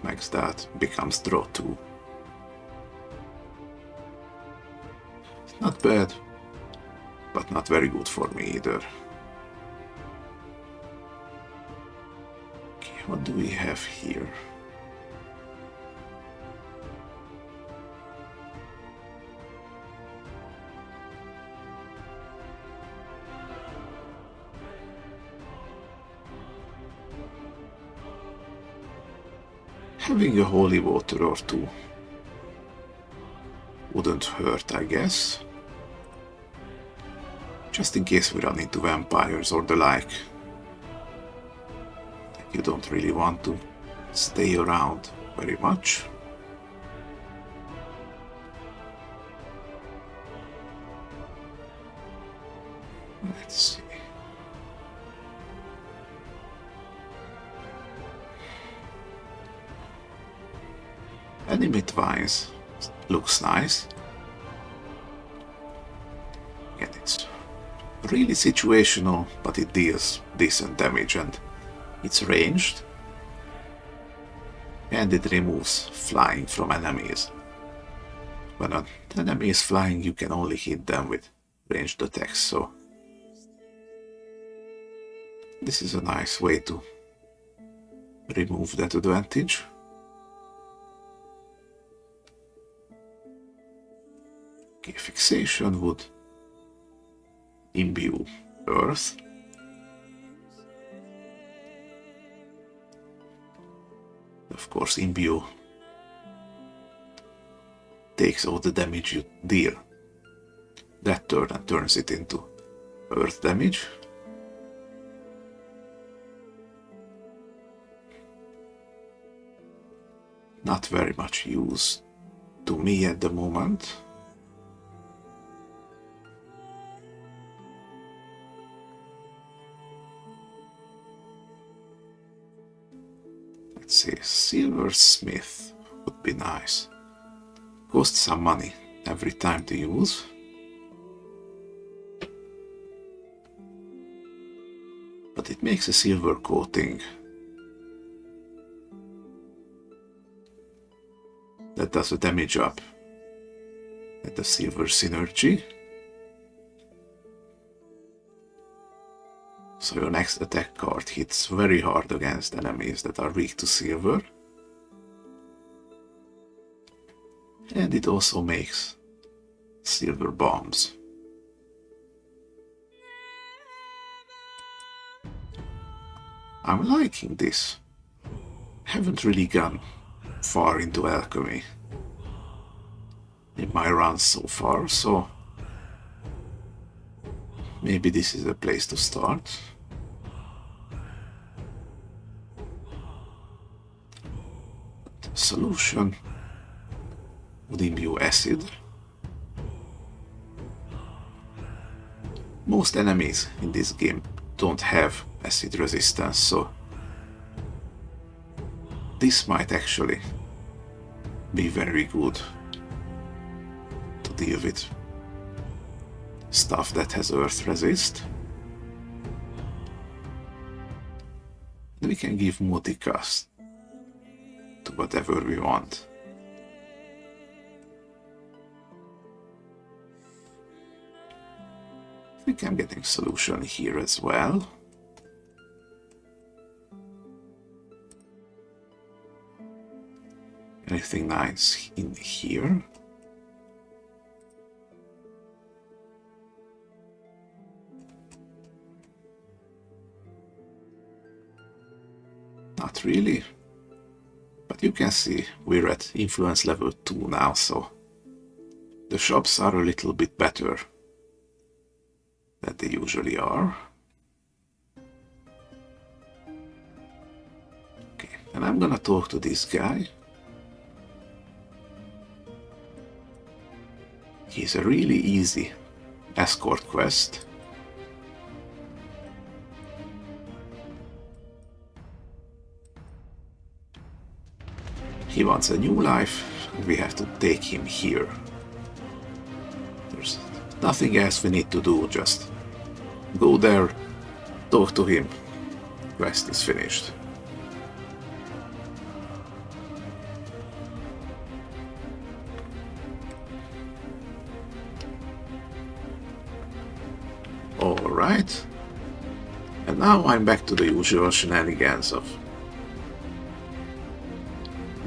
Max that, becomes draw 2. Not bad, but not very good for me either. Okay, what do we have here? Having a holy water or two wouldn't hurt, I guess. Just in case we run into vampires or the like. You don't really want to stay around very much. Let's see. Limit-wise, looks nice. And it's really situational, but it deals decent damage and it's ranged. And it removes flying from enemies. When an enemy is flying, you can only hit them with ranged attacks, so this is a nice way to remove that advantage. Okay, fixation would imbue earth. Of course, imbue takes all the damage you deal that turn and turns it into earth damage. Not very much use to me at the moment. Let's see, silversmith would be nice. Costs some money every time to use. But it makes a silver coating that does a damage up at the silver synergy. So your next attack card hits very hard against enemies that are weak to silver. And it also makes silver bombs. I'm liking this. Haven't really gone far into alchemy in my runs so far, so Maybe this is a place to start. Solution would imbue acid. Most enemies in this game don't have acid resistance, so this might actually be very good to deal with stuff that has earth resist. And we can give multicast to whatever we want. I think I'm getting solution here as well. Anything nice in here? Not really. But you can see we're at influence level 2 now, so the shops are a little bit better than they usually are. Okay, and I'm gonna talk to this guy. He's a really easy escort quest. He wants a new life, and we have to take him here. There's nothing else we need to do, just go there, talk to him. Quest is finished. Alright. And now I'm back to the usual shenanigans of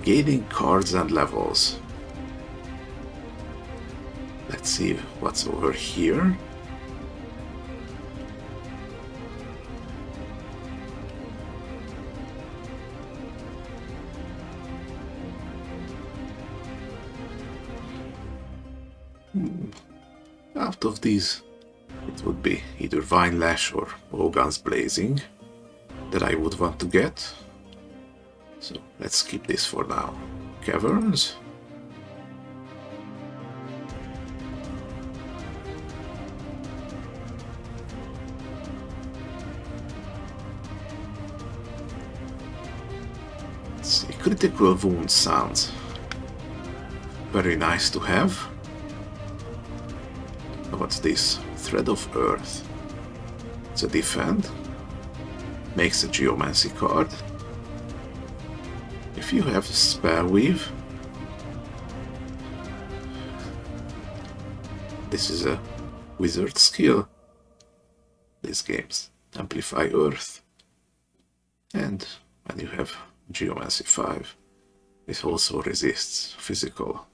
gaining cards and levels. Let's see what's over here. Out of these, it would be either Vine Lash or Bowguns Blazing that I would want to get. So let's skip this for now. Caverns. Let's see. Critical wound sounds very nice to have. What's this? Thread of Earth. It's a defend. Makes a geomancy card. If you have Spell Weave, this is a wizard skill. These games amplify Earth. And when you have Geomancy 5, this also resists physical.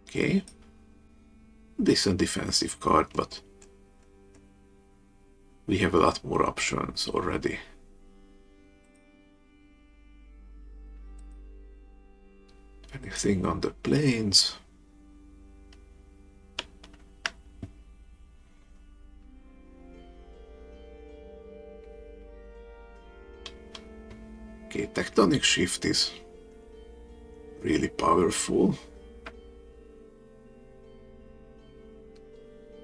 Okay, decent defensive card, but we have a lot more options already. Anything on the plains? Okay, Tectonic Shift is really powerful.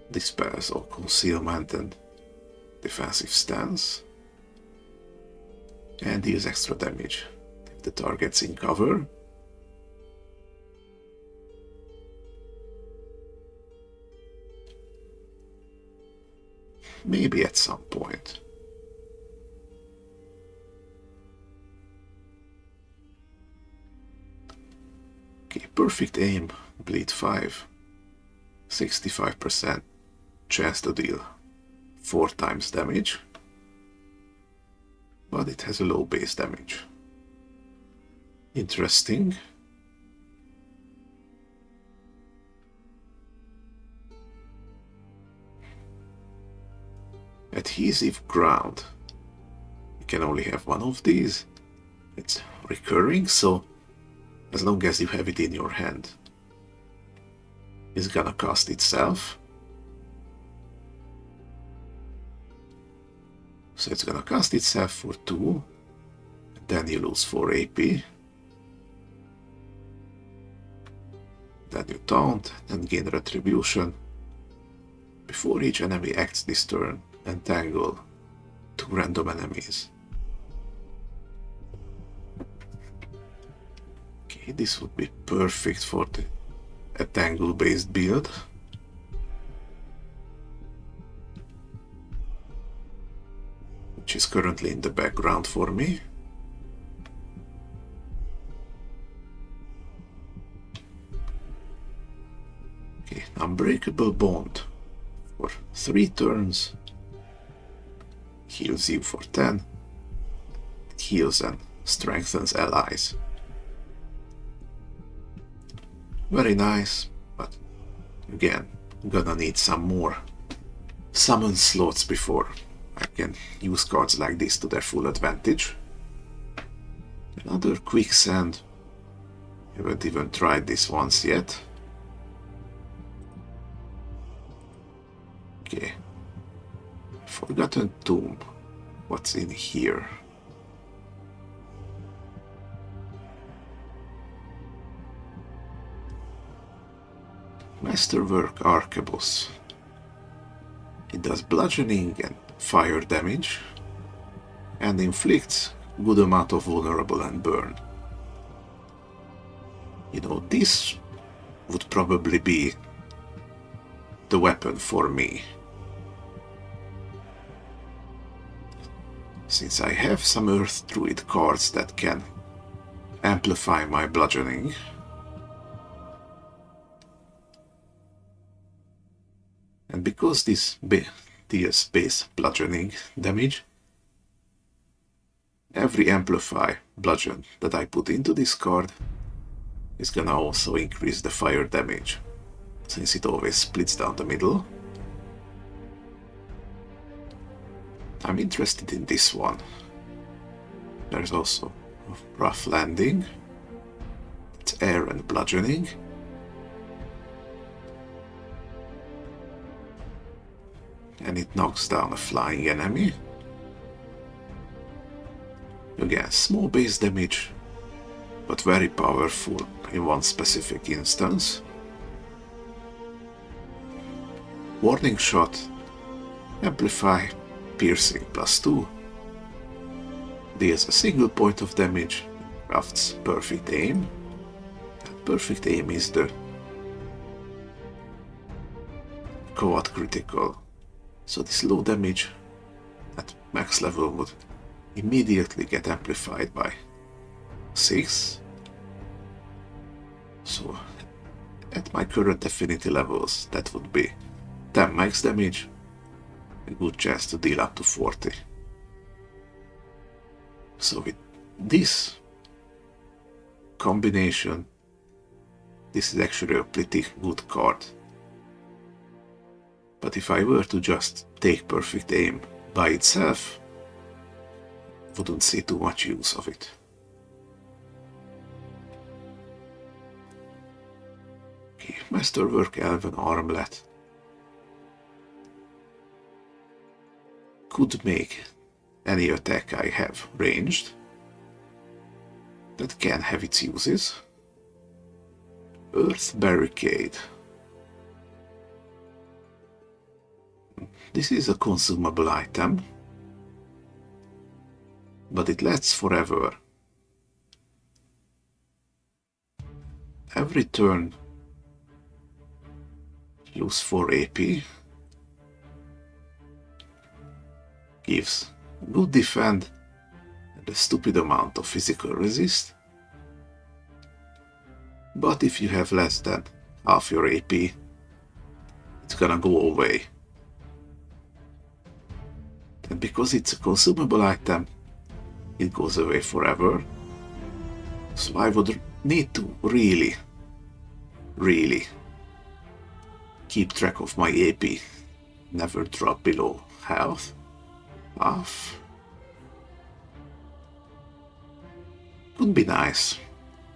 Dispels all concealment and defensive stance. And deals extra damage if the target's in cover. Maybe at some point. Okay, perfect aim, bleed 5. 65% chance to deal 4 times damage, but it has a low base damage. Interesting. Adhesive ground. You can only have one of these. It's recurring, so as long as you have it in your hand, is gonna cast itself. So it's gonna cast itself for 2, then you lose 4 AP. Then you taunt and gain retribution. Before each enemy acts this turn, entangle 2 random enemies. Okay, this would be perfect for the entangle-based build. Which is currently in the background for me. Okay, Unbreakable Bond for 3 turns. Heals you for 10. It heals and strengthens allies. Very nice, but again, gonna need some more summon slots before I can use cards like this to their full advantage. Another Quicksand. Haven't even tried this once yet. Okay. Forgotten Tomb. What's in here? Masterwork Arquebus. It does bludgeoning and fire damage, and inflicts good amount of vulnerable and burn. You know, this would probably be the weapon for me. Since I have some Earth Druid cards that can amplify my bludgeoning. And because this deals base bludgeoning damage, every amplify bludgeon that I put into this card is gonna also increase the fire damage, since it always splits down the middle. I'm interested in this one. There's also a rough landing. It's air and bludgeoning. And it knocks down a flying enemy. Again, small base damage, but very powerful in one specific instance. Warning shot, amplify, piercing +2. Deals a single point of damage, crafts perfect aim. And perfect aim is the quad critical. So this low damage at max level would immediately get amplified by 6. So at my current affinity levels, that would be 10 max damage, a good chance to deal up to 40. So with this combination, this is actually a pretty good card. But if I were to just take perfect aim by itself, wouldn't see too much use of it. Okay, Masterwork Elven Armlet. Could make any attack I have ranged. That can have its uses. Earth Barricade. This is a consumable item, but it lasts forever. Every turn, lose 4 AP, gives good defend and a stupid amount of physical resist. But if you have less than half your AP, it's gonna go away. And because it's a consumable item, it goes away forever. So I would need to really keep track of my AP. Never drop below half. Would be nice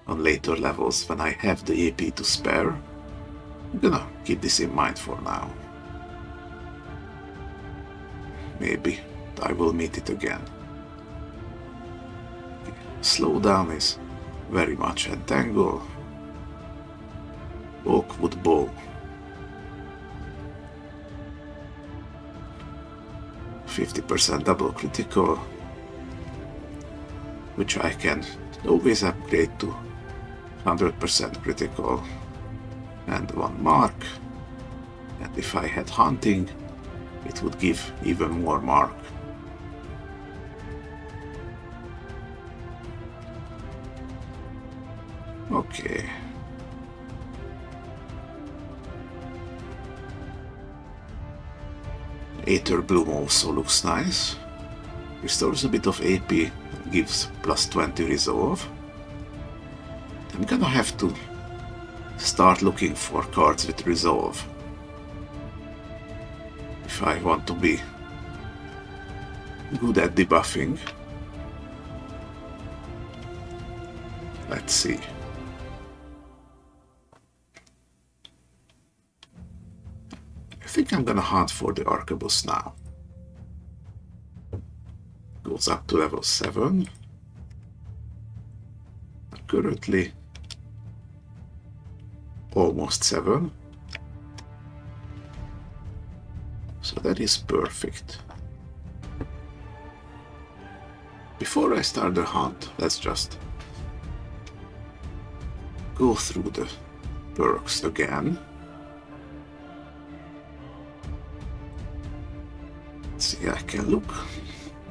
on later levels when I have the AP to spare. I'm gonna keep this in mind for now. Maybe I will meet it again. Slowdown is very much entangle. Oakwood bow. 50% double critical, which I can always upgrade to 100% critical and 1 mark. And if I had hunting, it would give even more mark. Okay. Aether Bloom also looks nice. Restores a bit of AP, gives plus 20 resolve. I'm gonna have to start looking for cards with resolve if I want to be good at debuffing. Let's see. I think I'm gonna hunt for the Arquebus now. Goes up to level 7. Currently almost 7. So that is perfect. Before I start the hunt, let's just go through the perks again. See, I can look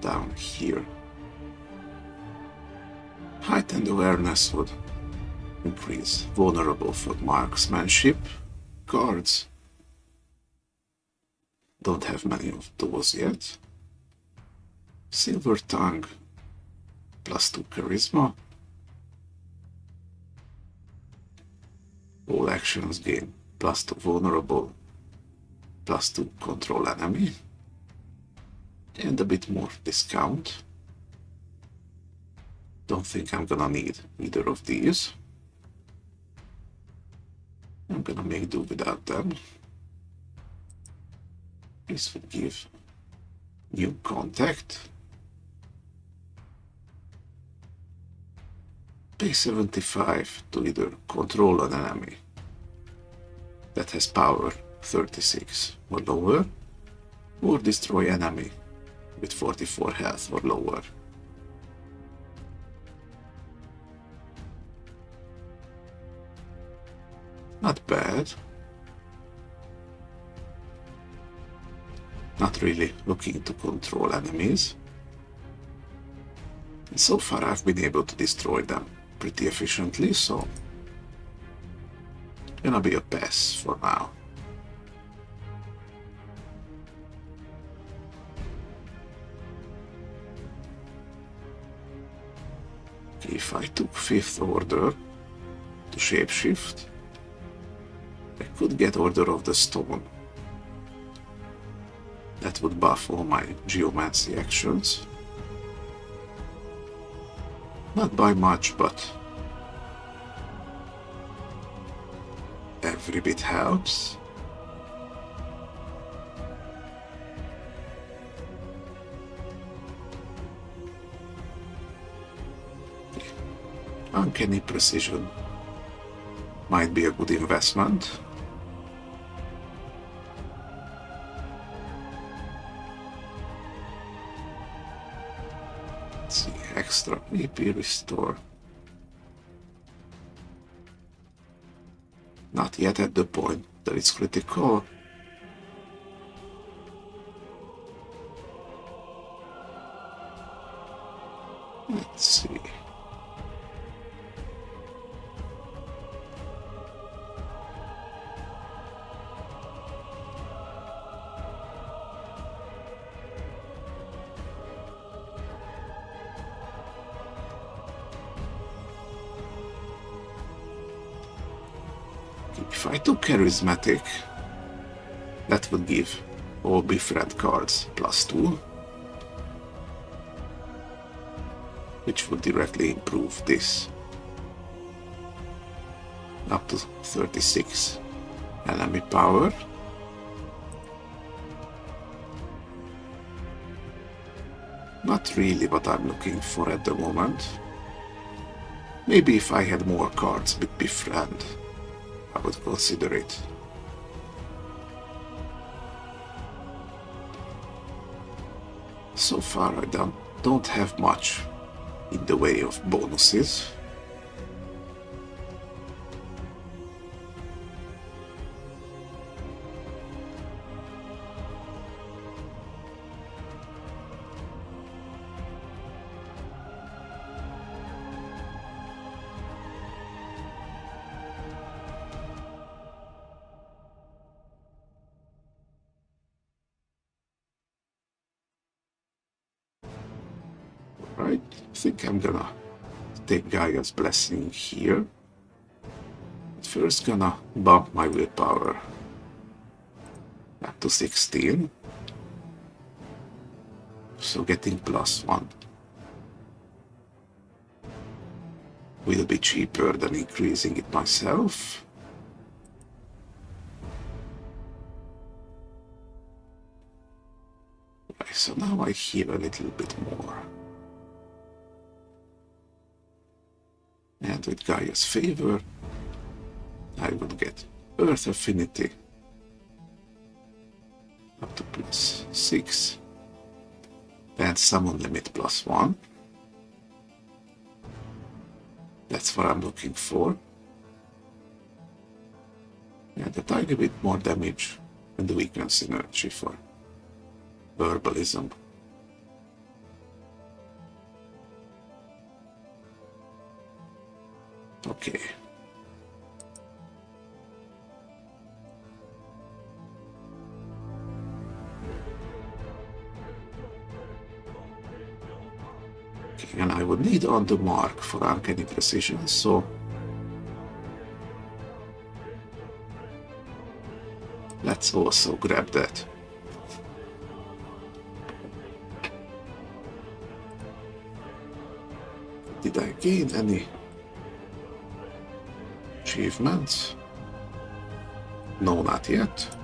down here. Heightened awareness would increase vulnerable for marksmanship cards. Don't have many of those yet. Silver Tongue, plus 2 charisma. All actions gain plus 2 vulnerable, plus 2 control enemy. And a bit more discount. Don't think I'm gonna need either of these. I'm gonna make do without them. This would give new contact. Pay 75 to either control an enemy that has power 36 or lower, or destroy enemy with 44 health or lower. Not bad. Not really looking to control enemies. And so far I've been able to destroy them pretty efficiently, so gonna be a pass for now. If I took 5th order to shapeshift, I could get Order of the Stone. That would buff all my geomancy actions. Not by much, but every bit helps. Uncanny Precision might be a good investment. Let's see, extra AP restore. Not yet at the point that it's critical. Let's see. If I took Charismatic, that would give all befriend cards plus 2, which would directly improve this up to 36. Enemy power. Not really what I'm looking for at the moment. Maybe if I had more cards with befriend, I would consider it. So far I don't have much in the way of bonuses. Right, I think I'm gonna take Gaia's Blessing here. But first gonna bump my willpower up to 16. So getting +1 will be cheaper than increasing it myself. Okay, so now I heal a little bit more. And with Gaia's favor, I would get Earth Affinity up to +6 and Summon Limit +1. That's what I'm looking for. And a tiny bit more damage and the weakness energy for Herbalism. Okay. And I would need on the mark for Uncanny Precision, so let's also grab that. Did I gain any achievements? No, not yet.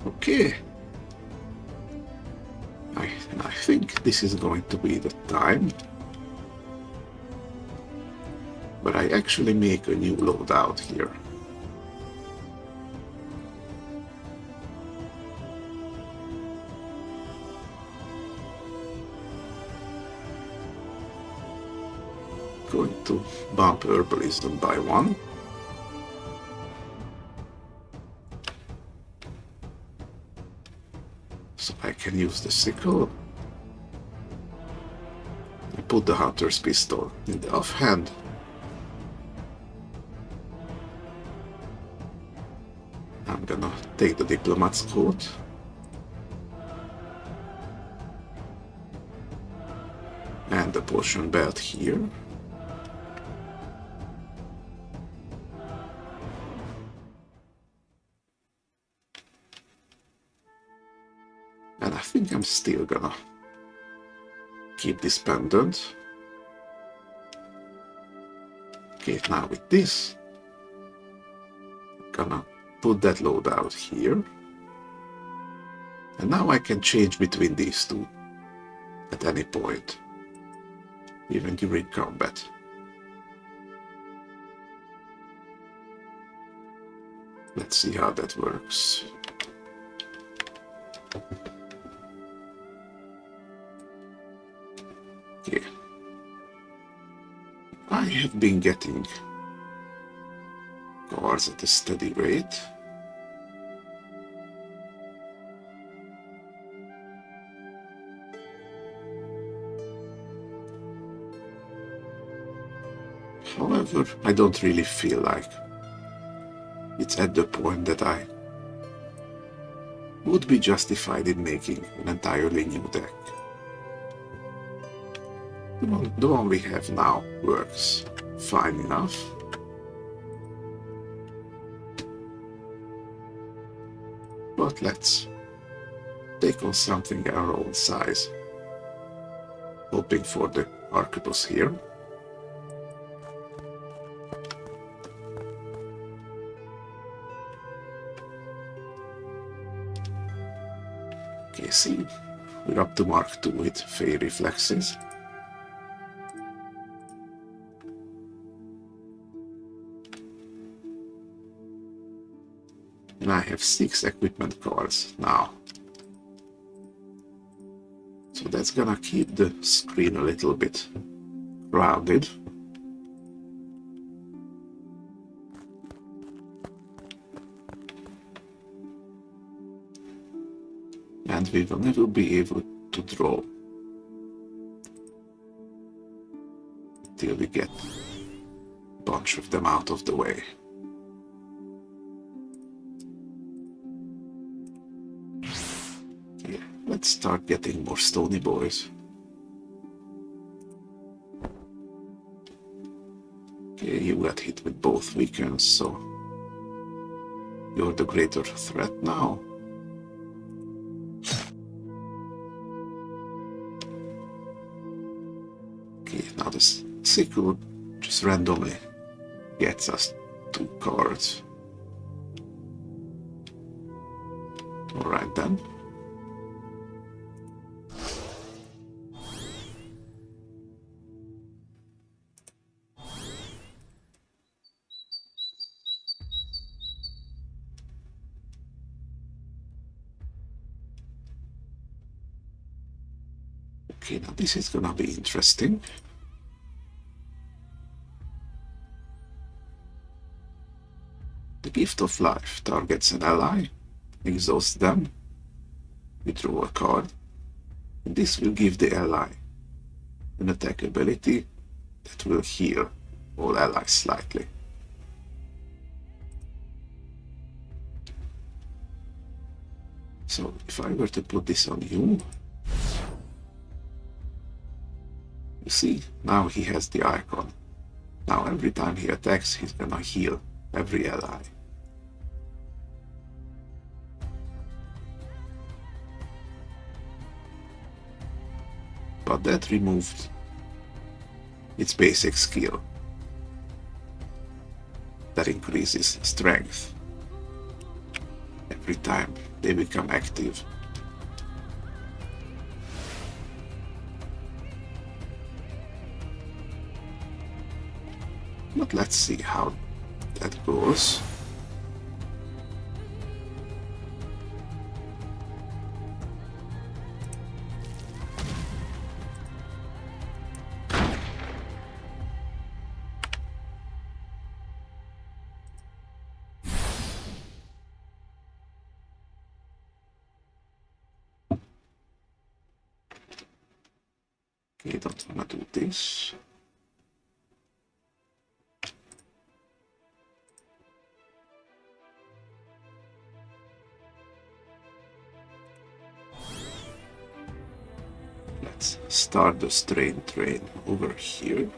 Okay. I think this is going to be the time where I actually make a new loadout here. Going to bump Herbalism by 1. So I can use the sickle. I put the Hunter's Pistol in the offhand. I'm gonna take the Diplomat's Coat. And the Potion Belt here. And I think I'm still gonna keep this pendant. Okay, now with this, I'm gonna put that loadout here. And now I can change between these two at any point, even during combat. Let's see how that works. Okay. I have been getting cards at a steady rate. However, I don't really feel like it's at the point that I would be justified in making an entirely new deck. The one we have now works fine enough. But let's take on something our own size. Hoping for the arquebus here. Okay, see, we're up to Mark 2 with Fey reflexes. And I have 6 equipment cards now. So that's gonna keep the screen a little bit crowded. And we will never be able to draw until we get a bunch of them out of the way. Yeah, let's start getting more stony boys. Okay, you got hit with both weekends, so you're the greater threat now. Okay, now this sickle just randomly gets us 2 cards. Alright then. Okay, now this is gonna be interesting. The Gift of Life targets an ally, exhausts them, we draw a card, and this will give the ally an attack ability that will heal all allies slightly. So if I were to put this on you, you see, now he has the icon. Now every time he attacks, he's gonna heal every ally. But that removed its basic skill. That increases strength every time they become active. But let's see how that goes. Okay, don't wanna do this. Let's start the strain train over here.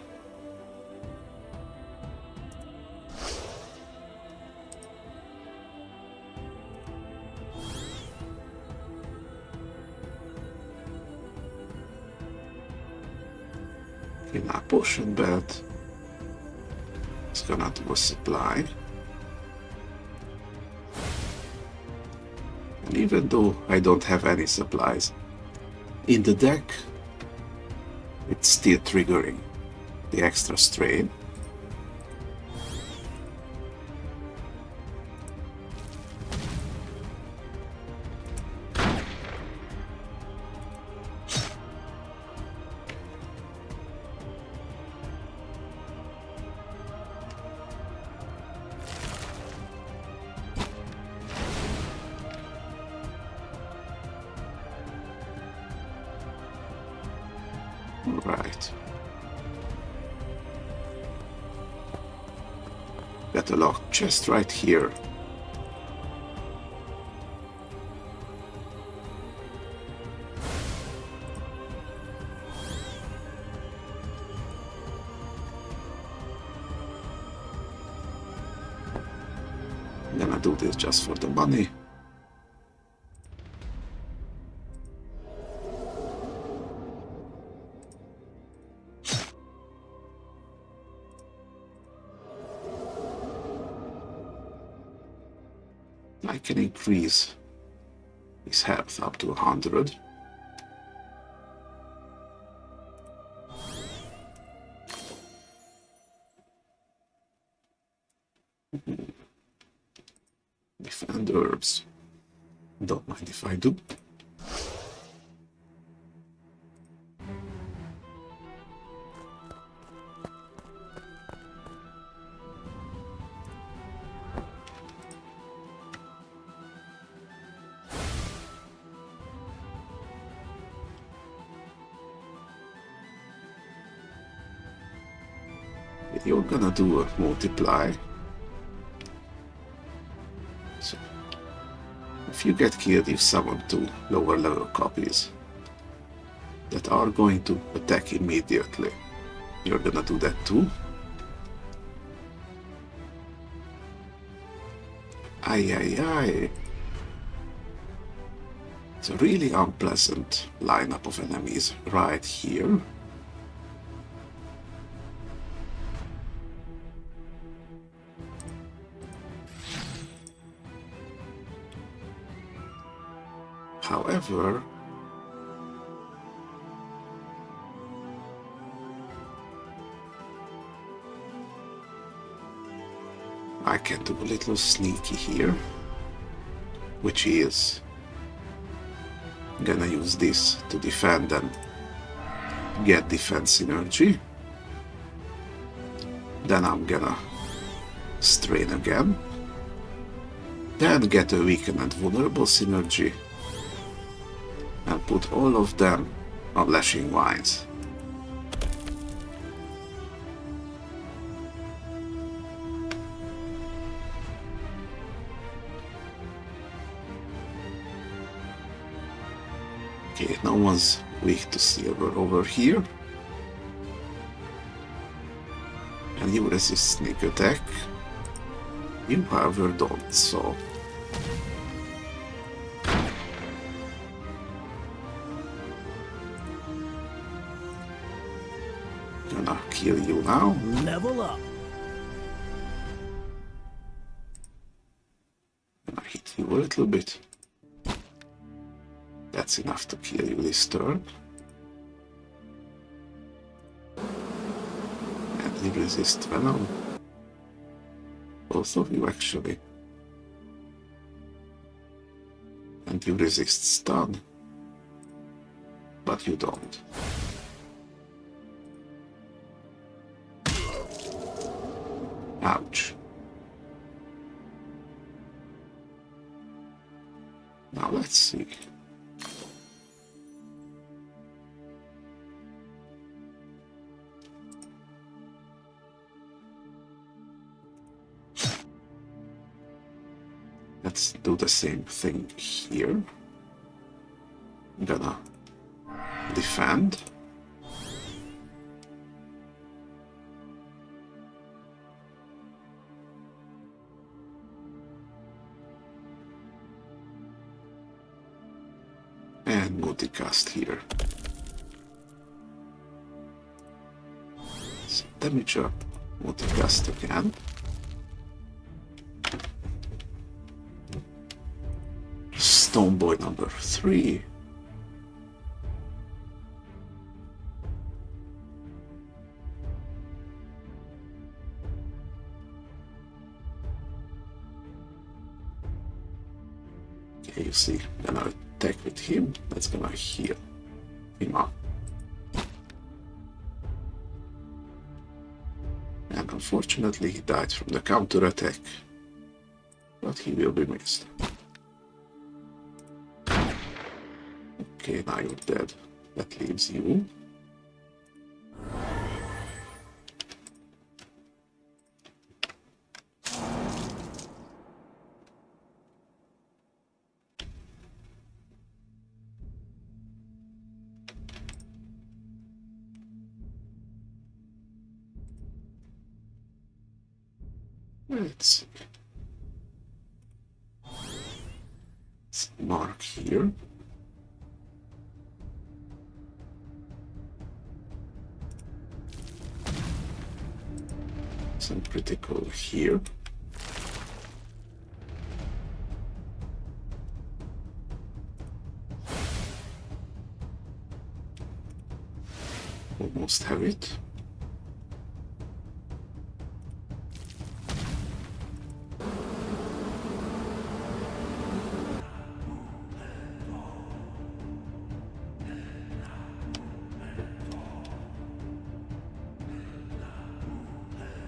Okay, now potion belt is gonna do a supply. And even though I don't have any supplies in the deck, it's still triggering the extra strain. Right. Got a locked chest right here. I'm gonna do this just for the money. I can increase his health up to 100. Defend herbs. Don't mind if I do. You're gonna do a multiply. So if you get killed, you summon 2 lower level copies that are going to attack immediately. You're gonna do that too. Ay ay ay. It's a really unpleasant lineup of enemies right here. However, I can do a little sneaky here, which is gonna use this to defend and get defense synergy. Then I'm gonna strain again, then get a weakened and vulnerable synergy, and put all of them on lashing vines. Okay, no one's weak to silver over here. And you resist sneak attack. You, however, don't, so... Gonna kill you now. Level up. Gonna hit you a little bit. That's enough to kill you this turn. And you resist venom. Both of you, actually. And you resist stun. But you don't. Ouch. Now let's see. Let's do the same thing here. I'm gonna defend. And multicast here. So damage up, multicast again. Stoneboy number 3. Okay, you see, gonna attack with him, that's gonna heal him up. And unfortunately he died from the counter attack, but he will be missed. Okay, now you're dead. That leaves you. Let's see. mark here. Some critical here. Almost have it.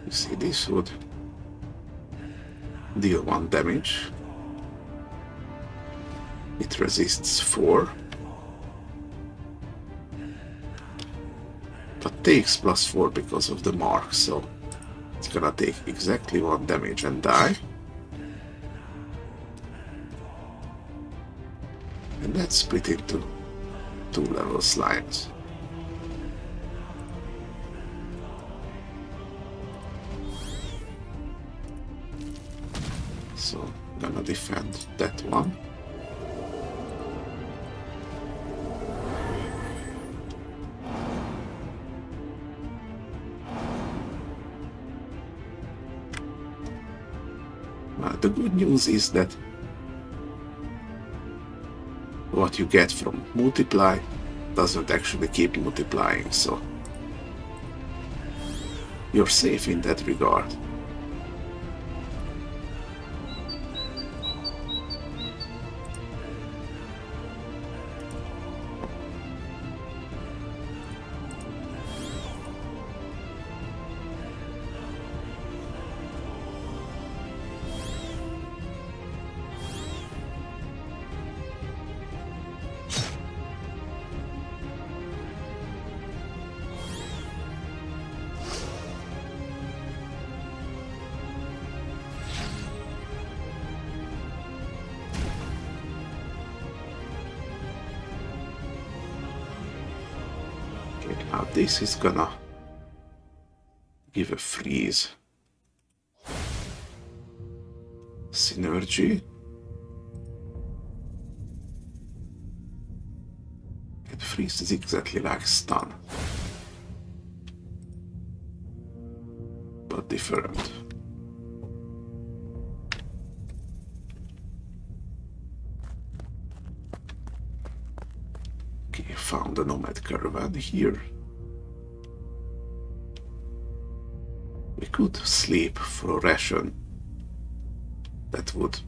You see, this would deal 1 damage. It resists 4. But takes +4 because of the mark, so it's gonna take exactly 1 damage and die. And that's split into 2 level slimes. So gonna defend that one. The good news is that what you get from multiply doesn't actually keep multiplying, so you're safe in that regard. Now this is gonna give a freeze. Synergy. It freezes exactly like stun, but different. Okay, found a nomad caravan here. We could sleep for a ration that would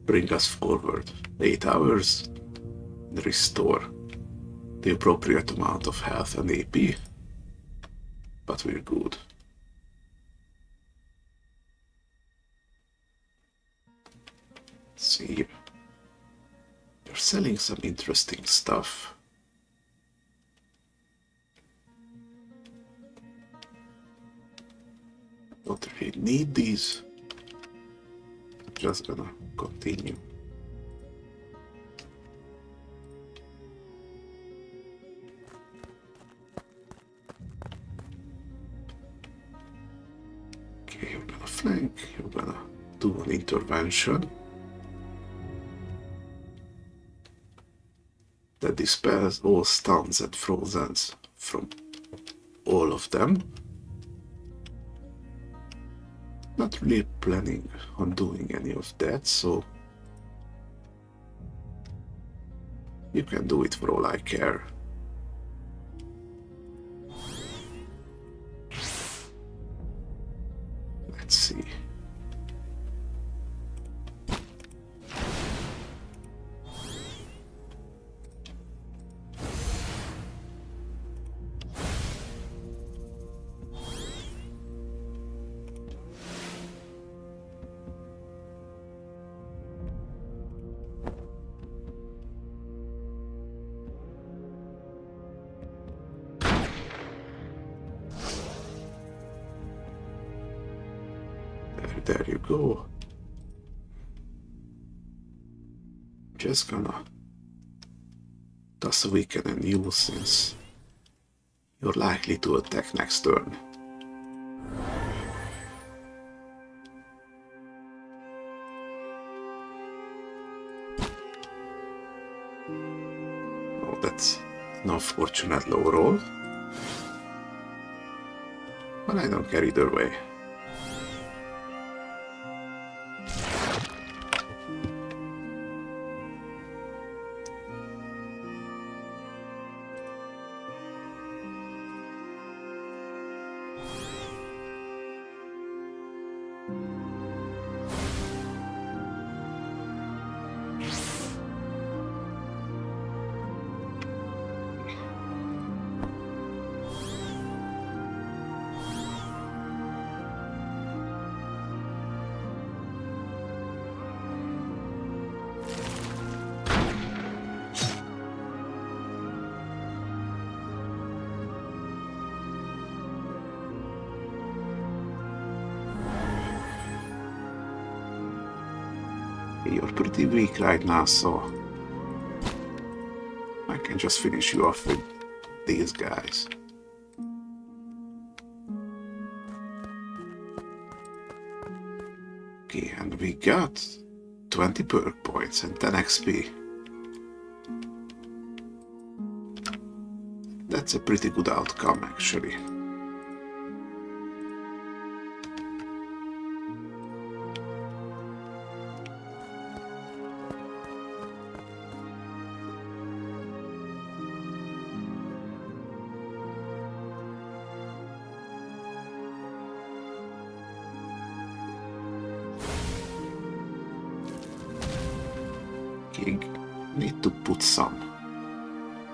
bring us forward 8 hours and restore the appropriate amount of health and AP, but we're good. Let's see, they're selling some interesting stuff. Don't really need these. Just gonna continue. Okay, you're gonna flank, you're gonna do an intervention that dispels all stuns and frozens from all of them. Not really planning on doing any of that, so you can do it for all I care. Let's see. There you go. Just gonna toss a weaken and use since you're likely to attack next turn. Oh, that's an unfortunate low roll. But I don't care either way. You're pretty weak right now, so I can just finish you off with these guys. Okay, and we got 20 perk points and 10 XP. That's a pretty good outcome, actually. Okay, need to put some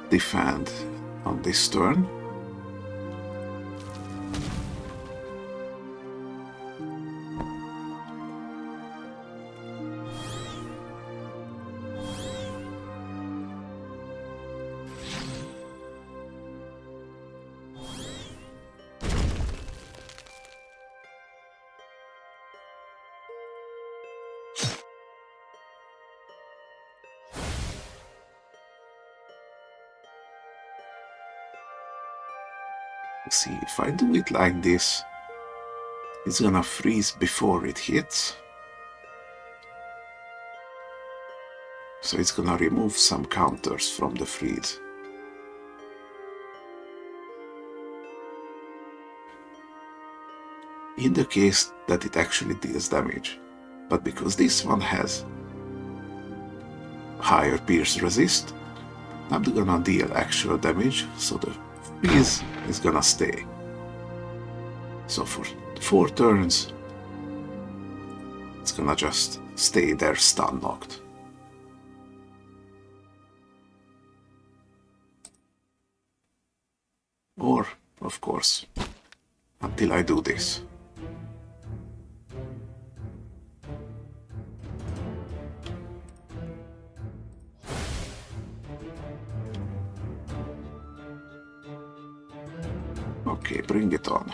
defend on this turn. See, if I do it like this, it's gonna freeze before it hits. So it's gonna remove some counters from the freeze. In the case that it actually deals damage. But because this one has higher pierce resist, I'm gonna deal actual damage, so the freeze is gonna stay. So for 4 turns, it's gonna just stay there stun locked. Or, of course, until I do this. Okay, bring it on.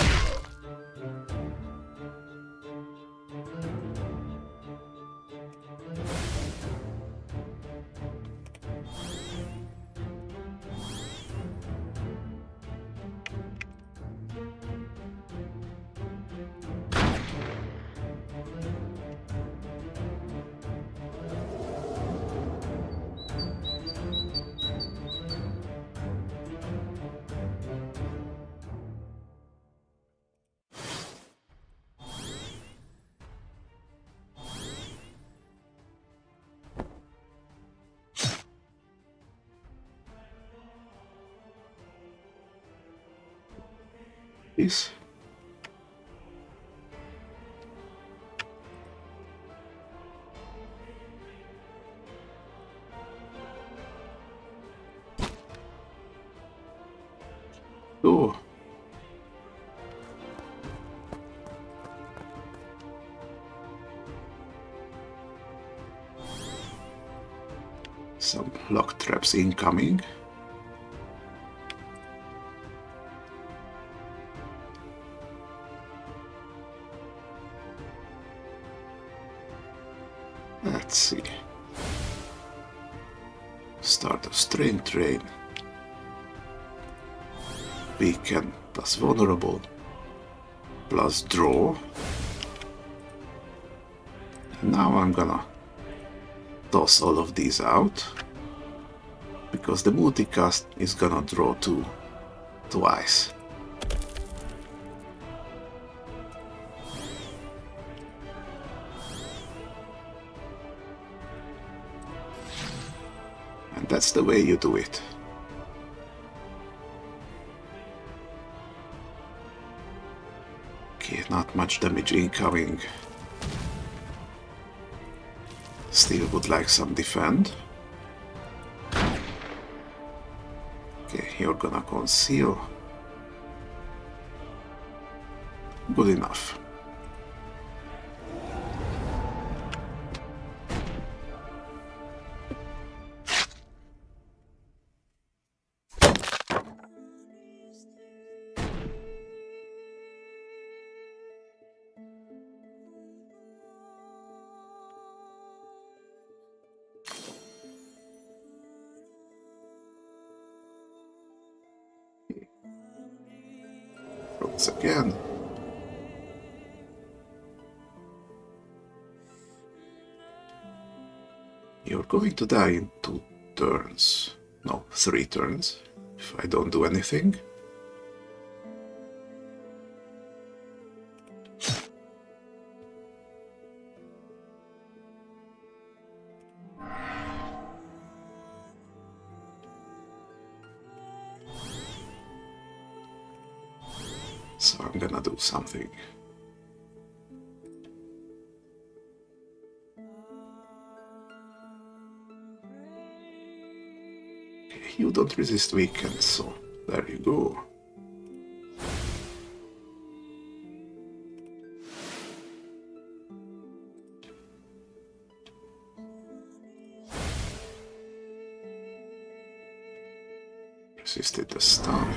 This. Oh. Some lock traps incoming. Let's see. Start a strain train. Weaken plus vulnerable plus draw. And now I'm gonna toss all of these out because the multicast is gonna draw 2 twice. And that's the way you do it. Okay, not much damage incoming. Still would like some defend. Okay, you're gonna conceal. Good enough. Once again. You're going to die in 2 turns. No, 3 turns. If I don't do anything. So I'm gonna do something. Okay, you don't resist weekends, so there you go. Resisted the stun.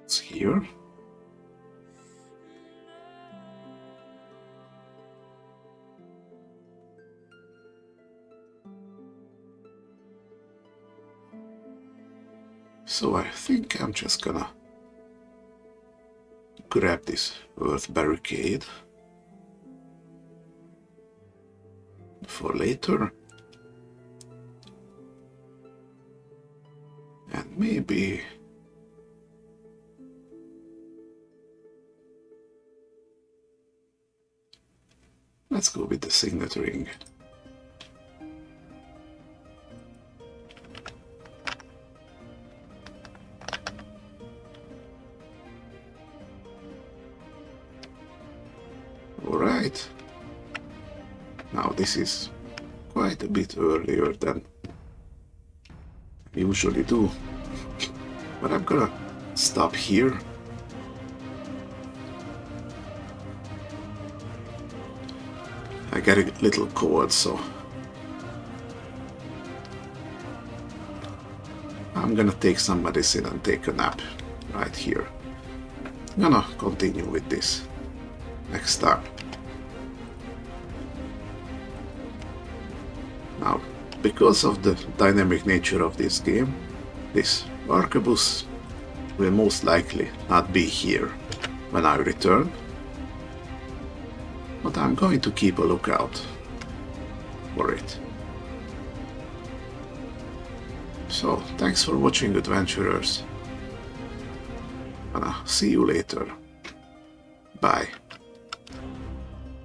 It's here. So I think I'm just gonna grab this earth barricade for later. And maybe let's go with the signet ring. Alright. Now this is quite a bit earlier than I usually do. But I'm gonna stop here. I get a little cold, so I'm gonna take some medicine and take a nap right here. I'm gonna continue with this next time. Now, because of the dynamic nature of this game, this arquebus will most likely not be here when I return, but I'm going to keep a lookout for it. So, thanks for watching, adventurers, and I'll see you later. Bye.